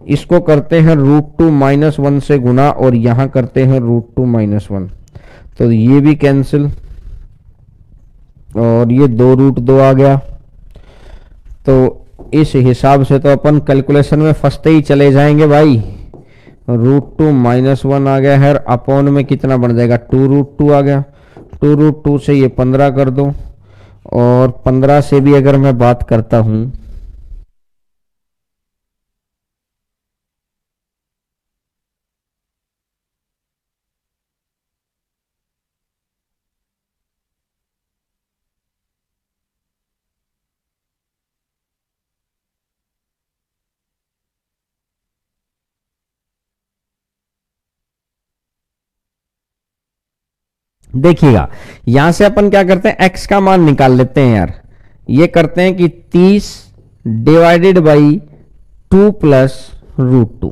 इसको करते हैं √2 - 1 से गुना और यहां करते हैं √2 - 1, तो ये भी कैंसिल और ये 2√2 आ गया। तो इस हिसाब से तो अपन कैलकुलेशन में फंसते ही चले जाएंगे भाई। √2 - 1 आ गया है, अपॉन में कितना बन जाएगा, 2√2 आ गया। 2√2 से ये 15 कर दो, और 15 से भी अगर मैं बात करता हूं, देखिएगा यहां से अपन क्या करते हैं, x का मान निकाल लेते हैं यार। ये करते हैं कि 30 डिवाइडेड बाई 2 प्लस √2,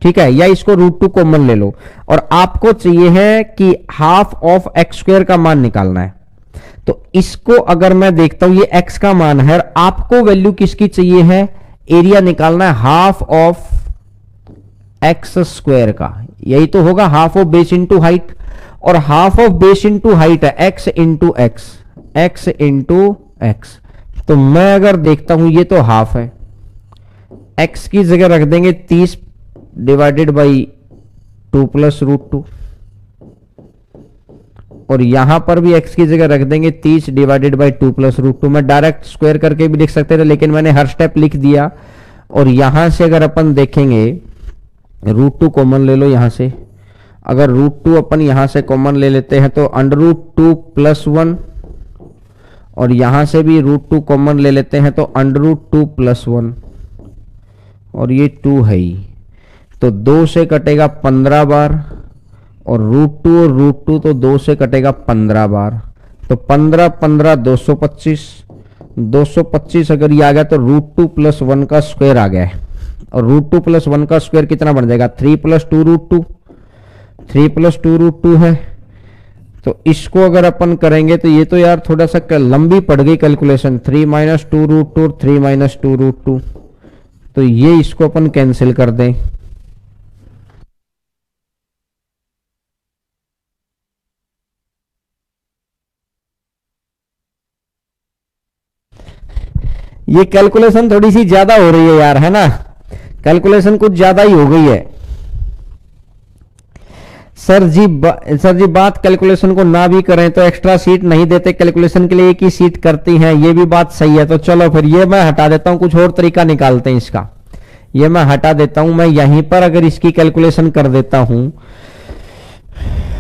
ठीक है, या इसको √2 कॉमन ले लो, और आपको चाहिए है कि हाफ ऑफ एक्स स्क्वायर का मान निकालना है। तो इसको अगर मैं देखता हूं, ये x का मान है, आपको वैल्यू किसकी चाहिए है, एरिया निकालना है हाफ ऑफ एक्स स्क्वायर का। यही तो होगा half of base into height, और half of base into height है x into x, x into x. तो मैं अगर देखता हूं, ये तो हाफ है, x की जगह रख देंगे 30 डिवाइडेड बाई 2 प्लस √2, और यहां पर भी x की जगह रख देंगे 30 डिवाइडेड बाई 2 प्लस √2। मैं डायरेक्ट स्क्वायर करके भी लिख सकते थे, लेकिन मैंने हर स्टेप लिख दिया। और यहां से अगर अपन देखेंगे, √2 कॉमन ले लो यहां से, अगर √2 अपन यहां से कॉमन ले लेते हैं तो √2 + 1, और यहां से भी √2 कॉमन ले लेते हैं तो √2 + 1, और ये 2 है ही, तो 2 से कटेगा 15 बार, और √2 और √2 तो 2 से कटेगा 15 बार, तो 15 15 225, 225 अगर ये आ गया तो √2 + 1 का स्क्वायर आ गया है, और √2 + 1 का स्क्वायर कितना बन जाएगा, 3 + 2 √2, 3 + 2 √2 है। तो इसको अगर अपन करेंगे तो ये तो यार थोड़ा सा लंबी पड़ गई कैलकुलेशन, 3 - 2 √2 और 3 - 2 √2, तो ये इसको अपन कैंसिल कर दें। ये कैलकुलेशन थोड़ी सी ज्यादा हो रही है यार, है ना, कैलकुलेशन कुछ ज्यादा ही हो गई है। सर जी बात कैलकुलेशन को ना भी करें तो एक्स्ट्रा सीट नहीं देते कैलकुलेशन के लिए, एक ही सीट करती हैं, ये भी बात सही है। तो चलो फिर ये मैं हटा देता हूं, कुछ और तरीका निकालते हैं इसका। ये मैं हटा देता हूं, मैं यहीं पर अगर इसकी कैलकुलेशन कर देता हूं,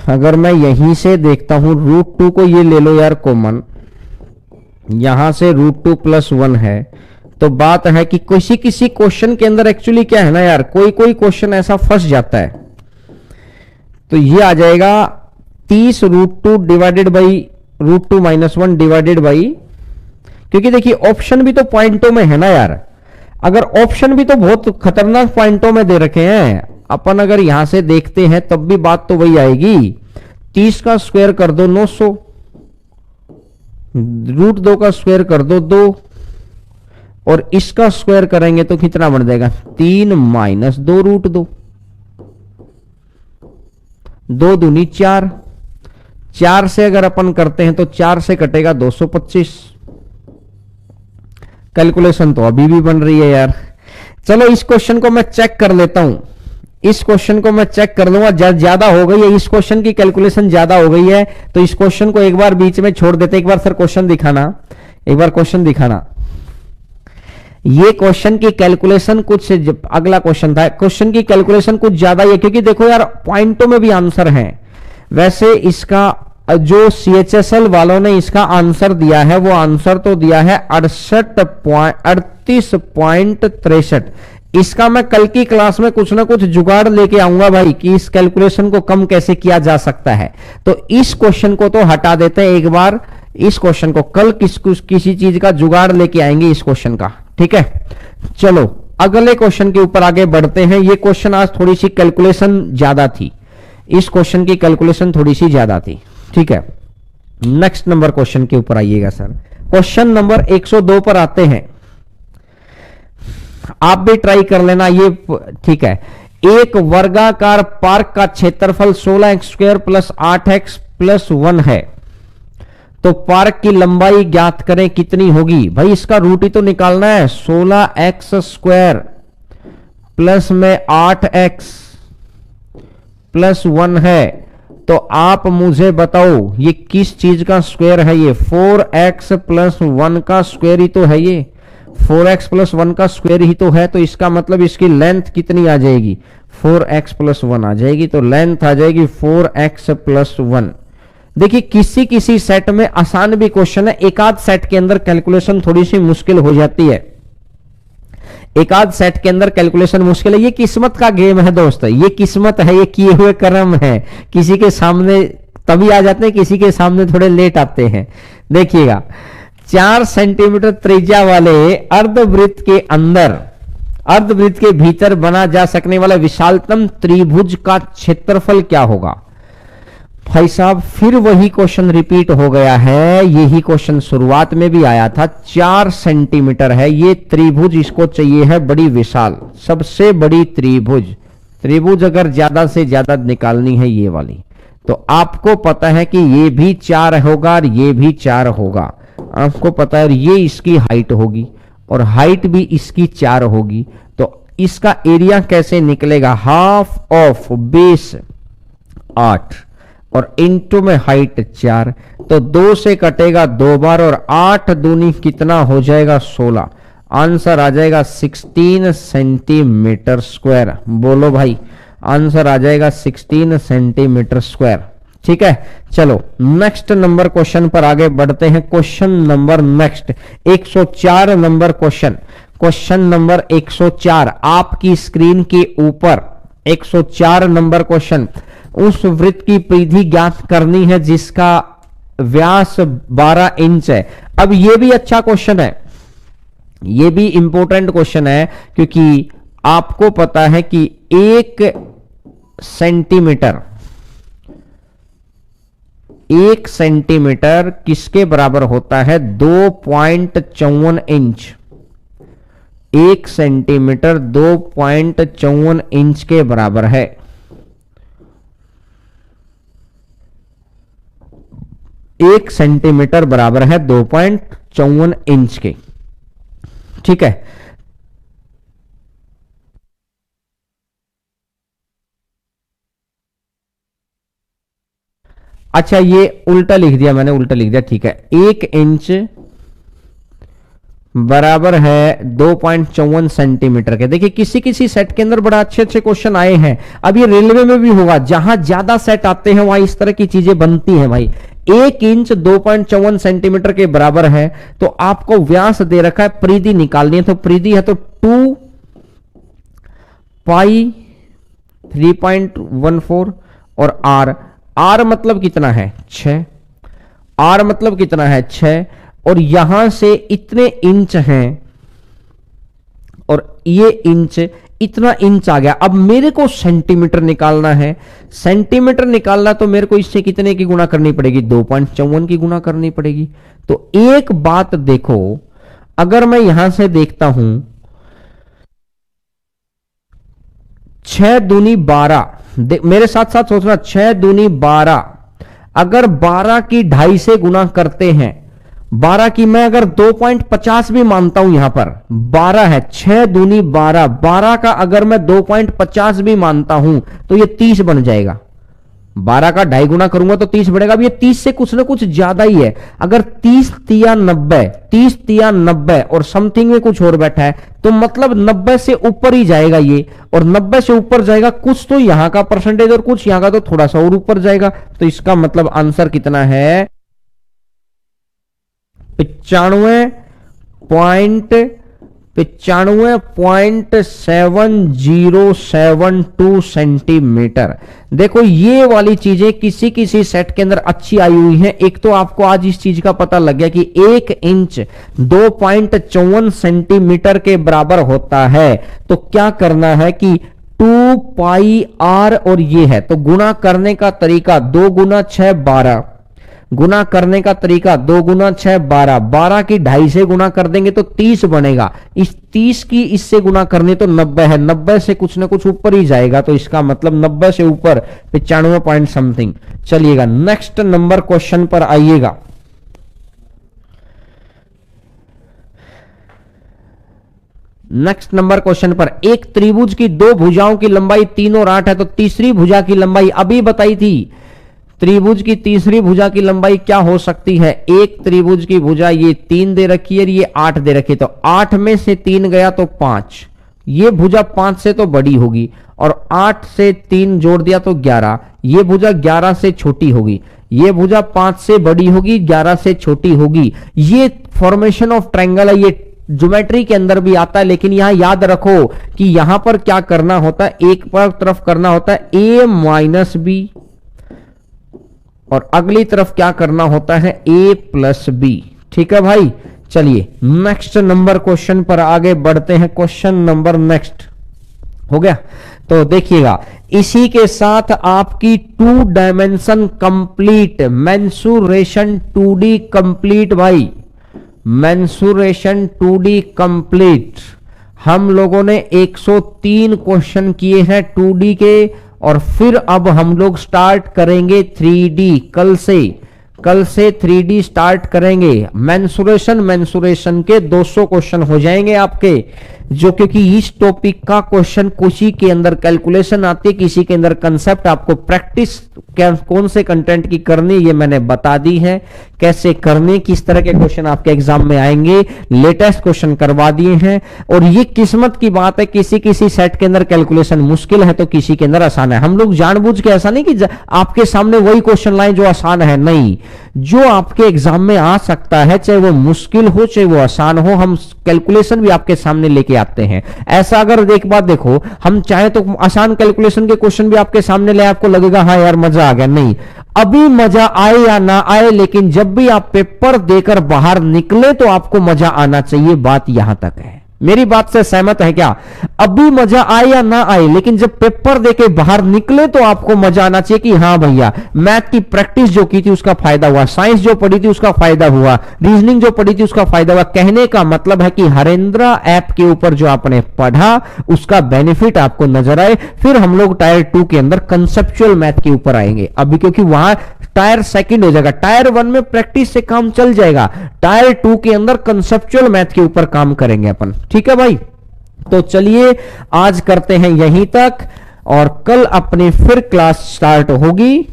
अगर मैं यहीं से देखता हूं, √2 को ये ले लो यार कॉमन, यहां से √2 + 1 है। तो बात है कि किसी किसी क्वेश्चन के अंदर एक्चुअली क्या है ना यार, कोई कोई क्वेश्चन ऐसा फंस जाता है, तो ये आ जाएगा 30 √2 डिवाइडेड बाई √2 - 1 डिवाइडेड बाई, क्योंकि देखिए ऑप्शन भी तो पॉइंटों में है ना यार, अगर ऑप्शन भी तो बहुत खतरनाक पॉइंटों में दे रखे हैं, अपन अगर यहां से देखते हैं तब भी बात तो वही आएगी। 30 का स्क्वायर कर दो 900, √2 का स्क्वायर कर दो 2, और इसका स्क्वायर करेंगे तो कितना बन जाएगा, 3 - 2 √2, 2 दूनी 4, 4 से अगर अपन करते हैं तो 4 से कटेगा 225। कैलकुलेशन तो अभी भी बन रही है यार। चलो इस क्वेश्चन को मैं चेक कर लेता हूं, इस क्वेश्चन को मैं चेक कर लूंगा, ज्यादा हो गई है इस क्वेश्चन की कैलकुलेशन, ज्यादा हो गई है, तो इस क्वेश्चन को एक बार बीच में छोड़ देते। एक बार सर क्वेश्चन दिखाना, एक बार क्वेश्चन दिखाना। ये क्वेश्चन की कैलकुलेशन कुछ, अगला क्वेश्चन था, क्वेश्चन की कैलकुलेशन कुछ ज्यादा ही है, क्योंकि देखो यार पॉइंटों में भी आंसर है। वैसे इसका जो CHSL वालों ने इसका आंसर दिया है, वो आंसर तो दिया है 38.63। इसका मैं कल की क्लास में कुछ ना कुछ जुगाड़ लेके आऊंगा भाई, कि इस कैलकुलेशन को कम कैसे किया जा सकता है। तो इस क्वेश्चन को तो हटा देते हैं एक बार, इस क्वेश्चन को कल किसी चीज का जुगाड़ लेके आएंगे इस क्वेश्चन का, ठीक है। चलो अगले क्वेश्चन के ऊपर आगे बढ़ते हैं। ये क्वेश्चन आज थोड़ी सी कैलकुलेशन ज्यादा थी, इस क्वेश्चन की कैलकुलेशन थोड़ी सी ज्यादा थी, ठीक है। नेक्स्ट नंबर क्वेश्चन के ऊपर आइएगा सर। क्वेश्चन नंबर 102 पर आते हैं, आप भी ट्राई कर लेना ये, ठीक है। एक वर्गाकार पार्क का क्षेत्रफल 16x² प्लस 8x प्लस 1 है, तो पार्क की लंबाई ज्ञात करें कितनी होगी। भाई इसका रूट ही तो निकालना है। 16x² प्लस में 8x प्लस 1 है, तो आप मुझे बताओ ये किस चीज का स्क्वायर है। ये 4x प्लस 1 का स्क्वायर ही तो है, ये 4x प्लस 1 का स्क्वायर ही तो है। तो इसका मतलब इसकी लेंथ कितनी आ जाएगी, 4x प्लस 1 आ जाएगी। तो लेंथ आ जाएगी 4x प्लस 1। देखिए किसी किसी सेट में आसान भी क्वेश्चन है, एक आध सेट के अंदर कैलकुलेशन थोड़ी सी मुश्किल हो जाती है, एक आध सेट के अंदर कैलकुलेशन मुश्किल है। ये किस्मत का गेम है दोस्त, ये किस्मत है, ये किए हुए कर्म है। किसी के सामने तभी आ जाते हैं, किसी के सामने थोड़े लेट आते हैं। देखिएगा 4 सेंटीमीटर त्रिज्या वाले अर्धवृत्त के अंदर, अर्धवृत्त के भीतर बना जा सकने वाला विशालतम त्रिभुज का क्षेत्रफल क्या होगा। भाई साहब फिर वही क्वेश्चन रिपीट हो गया है, यही क्वेश्चन शुरुआत में भी आया था। 4 सेंटीमीटर है ये त्रिभुज, इसको चाहिए है बड़ी विशाल, सबसे बड़ी त्रिभुज। त्रिभुज अगर ज्यादा से ज्यादा निकालनी है ये वाली, तो आपको पता है कि ये भी 4 होगा और ये भी 4 होगा, आपको पता है। ये इसकी हाइट होगी और हाइट भी इसकी 4 होगी, तो इसका एरिया कैसे निकलेगा, हाफ ऑफ बेस 8 और इंटू में हाइट 4, तो 2 से कटेगा 2 बार और 8 दूनी कितना हो जाएगा 16। आंसर आ जाएगा 16 सेंटीमीटर स्क्वायर। बोलो भाई, आंसर आ जाएगा 16 सेंटीमीटर स्क्वायर, ठीक है। चलो नेक्स्ट नंबर क्वेश्चन पर आगे बढ़ते हैं। Question number next 104 number question, question number 104 आपकी स्क्रीन के ऊपर 104 नंबर क्वेश्चन। उस वृत्त की परिधि ज्ञात करनी है जिसका व्यास 12 इंच है। अब यह भी अच्छा क्वेश्चन है, यह भी इंपॉर्टेंट क्वेश्चन है, क्योंकि आपको पता है कि 1 सेंटीमीटर, 1 सेंटीमीटर किसके बराबर होता है, 2.54 इंच। 1 सेंटीमीटर 2.54 इंच के बराबर है। 1 सेंटीमीटर बराबर है 2.54 इंच के, ठीक है। अच्छा ये उल्टा लिख दिया मैंने, उल्टा लिख दिया, ठीक है। 1 इंच बराबर है 2.54 सेंटीमीटर के। देखिए किसी किसी सेट के अंदर बड़ा अच्छे अच्छे क्वेश्चन आए हैं। अब ये रेलवे में भी होगा, जहां ज्यादा सेट आते हैं वहां इस तरह की चीजें बनती हैं भाई। 1 इंच 2.54 सेंटीमीटर के बराबर है, तो आपको व्यास दे रखा है, परिधि निकालनी है। तो परिधि है तो 2 पाई 3.14 और आर मतलब कितना है 6, आर मतलब कितना है 6, और यहां से इतने इंच हैं और ये इंच, इतना इंच आ गया। अब मेरे को सेंटीमीटर निकालना है, सेंटीमीटर निकालना तो मेरे को इससे कितने की गुणा करनी पड़ेगी, 2.54 की गुणा करनी पड़ेगी। तो एक बात देखो, अगर मैं यहां से देखता हूं 6 दूनी 12, मेरे साथ साथ सोचना, 6 दूनी 12, अगर 12 की 2.5 से गुणा करते हैं, 12 की मैं अगर 2.50 भी मानता हूं, यहां पर 12 है, 6 दूनी 12, 12 का अगर मैं 2.50 भी मानता हूं तो ये 30 बन जाएगा। 12 का 2.5 गुना करूंगा तो 30 बढ़ेगा। अब ये 30 से कुछ ना कुछ ज्यादा ही है। अगर 30 तिया 90, 30 तिया 90 और समथिंग में कुछ और बैठा है, तो मतलब 90 से ऊपर ही जाएगा ये, और 90 से ऊपर जाएगा, कुछ तो यहां का परसेंटेज और कुछ यहां का तो थोड़ा सा और ऊपर जाएगा। तो इसका मतलब आंसर कितना है, 95.5 95.7072 सेंटीमीटर। देखो ये वाली चीजें किसी किसी सेट के अंदर अच्छी आई हुई हैं। एक तो आपको आज इस चीज का पता लग गया कि 1 इंच 2.54 सेंटीमीटर के बराबर होता है। तो क्या करना है कि 2 पाई आर और ये है, तो गुणा करने का तरीका 2 गुना 6 12, गुना करने का तरीका 2 गुना 6 12, 12 की 2.5 से गुना कर देंगे तो 30 बनेगा। इस 30 की इससे गुना करनी तो 90 है, 90 से कुछ ना कुछ ऊपर ही जाएगा, तो इसका मतलब 90 से ऊपर 95 पॉइंट समथिंग। चलिएगा नेक्स्ट नंबर क्वेश्चन पर आइएगा। नेक्स्ट नंबर क्वेश्चन पर, एक त्रिभुज की 2 भुजाओं की लंबाई 3 और 8 है, तो तीसरी भुजा की लंबाई अभी बताई थी। त्रिभुज की तीसरी भुजा की लंबाई क्या हो सकती है? एक त्रिभुज की भुजा ये 3 दे रखी है, ये 8 दे रखी है, तो 8 में से 3 गया तो 5। ये भुजा 5 से तो बड़ी होगी, और 8 से 3 जोड़ दिया तो 11। ये भुजा 11 से छोटी होगी, ये भुजा 5 से बड़ी होगी, 11 से छोटी होगी। ये फॉर्मेशन ऑफ ट्रायंगल है, ये ज्योमेट्री के अंदर भी आता है, लेकिन यहां याद रखो कि यहां पर क्या करना होता है, एक पर तरफ करना होता है a माइनस बी, और अगली तरफ क्या करना होता है a प्लस बी। ठीक है भाई, चलिए नेक्स्ट नंबर क्वेश्चन पर आगे बढ़ते हैं। क्वेश्चन नंबर नेक्स्ट हो गया, तो देखिएगा इसी के साथ आपकी 2 dimension complete, mensuration 2D complete भाई, मेंसुरेशन 2D कंप्लीट। हम लोगों ने 103 क्वेश्चन किए हैं 2D के, और फिर अब हम लोग स्टार्ट करेंगे 3D। कल से 3D स्टार्ट करेंगे। मेंसुरेशन के 200 क्वेश्चन हो जाएंगे आपके, जो क्योंकि इस टॉपिक का क्वेश्चन किसी के अंदर कैलकुलेशन आती है, किसी के अंदर कंसेप्ट, आपको प्रैक्टिस कौन से कंटेंट की करनी ये मैंने बता दी है, कैसे करनी, किस तरह के क्वेश्चन आपके एग्जाम में आएंगे, लेटेस्ट क्वेश्चन करवा दिए हैं। और ये किस्मत की बात है, किसी किसी सेट के अंदर कैलकुलेशन मुश्किल है तो किसी के अंदर आसान है। हम लोग जानबूझ के ऐसा नहीं कि आपके सामने वही क्वेश्चन लाएं जो आसान है, नहीं, जो आपके एग्जाम में आ सकता है, चाहे वो मुश्किल हो चाहे वो आसान हो, हम कैलकुलेशन भी आपके सामने लेके आते हैं। ऐसा अगर एक बात देखो, हम चाहे तो आसान कैलकुलेशन के क्वेश्चन भी आपके सामने ले, आपको लगेगा हाँ यार मजा आ गया, नहीं, अभी मजा आए या ना आए, लेकिन जब भी आप पेपर देकर बाहर निकले तो आपको मजा आना चाहिए, बात यहां तक है। मेरी बात से सहमत है क्या? अभी मजा आए या ना आए, लेकिन जब पेपर देके बाहर निकले तो आपको मजा आना चाहिए कि हाँ भैया मैथ की प्रैक्टिस जो की थी उसका फायदा हुआ, साइंस जो पढ़ी थी उसका फायदा हुआ, रीजनिंग जो पढ़ी थी उसका फायदा हुआ। कहने का मतलब है कि हरेंद्रा ऐप के ऊपर जो आपने पढ़ा उसका बेनिफिट आपको नजर आए। फिर हम लोग टायर 2 के अंदर कंसेप्चुअल मैथ के ऊपर आएंगे, अभी क्योंकि वहां टायर सेकंड हो जाएगा, टायर 1 में प्रैक्टिस से काम चल जाएगा, टायर 2 के अंदर कंसेप्चुअल मैथ के ऊपर काम करेंगे अपन। ठीक है भाई, तो चलिए आज करते हैं यहीं तक, और कल अपनी फिर क्लास स्टार्ट होगी।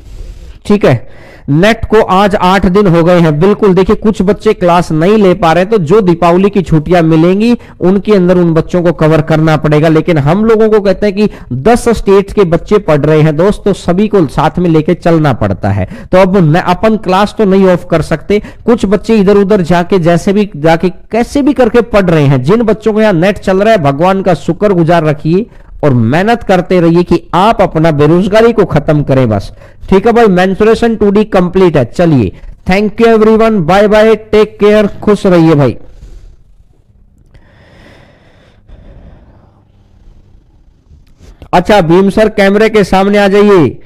ठीक है, नेट को आज 8 दिन हो गए हैं, बिल्कुल देखिए कुछ बच्चे क्लास नहीं ले पा रहे, तो जो दीपावली की छुट्टियां मिलेंगी उनके अंदर उन बच्चों को कवर करना पड़ेगा। लेकिन हम लोगों को कहते हैं कि 10 स्टेट्स के बच्चे पढ़ रहे हैं दोस्त, तो सभी को साथ में लेके चलना पड़ता है। तो अब अपन क्लास तो नहीं ऑफ कर सकते, कुछ बच्चे इधर उधर जाके जैसे भी जाके कैसे भी करके पढ़ रहे हैं। जिन बच्चों को यहां नेट चल रहा है भगवान का शुक्रगुजार रखिए और मेहनत करते रहिए कि आप अपना बेरोजगारी को खत्म करें बस। ठीक है भाई, मेंसुरेशन 2D कंप्लीट है। चलिए, thank you everyone, bye bye, take care, खुश रहिए भाई। अच्छा भीम सर कैमरे के सामने आ जाइए।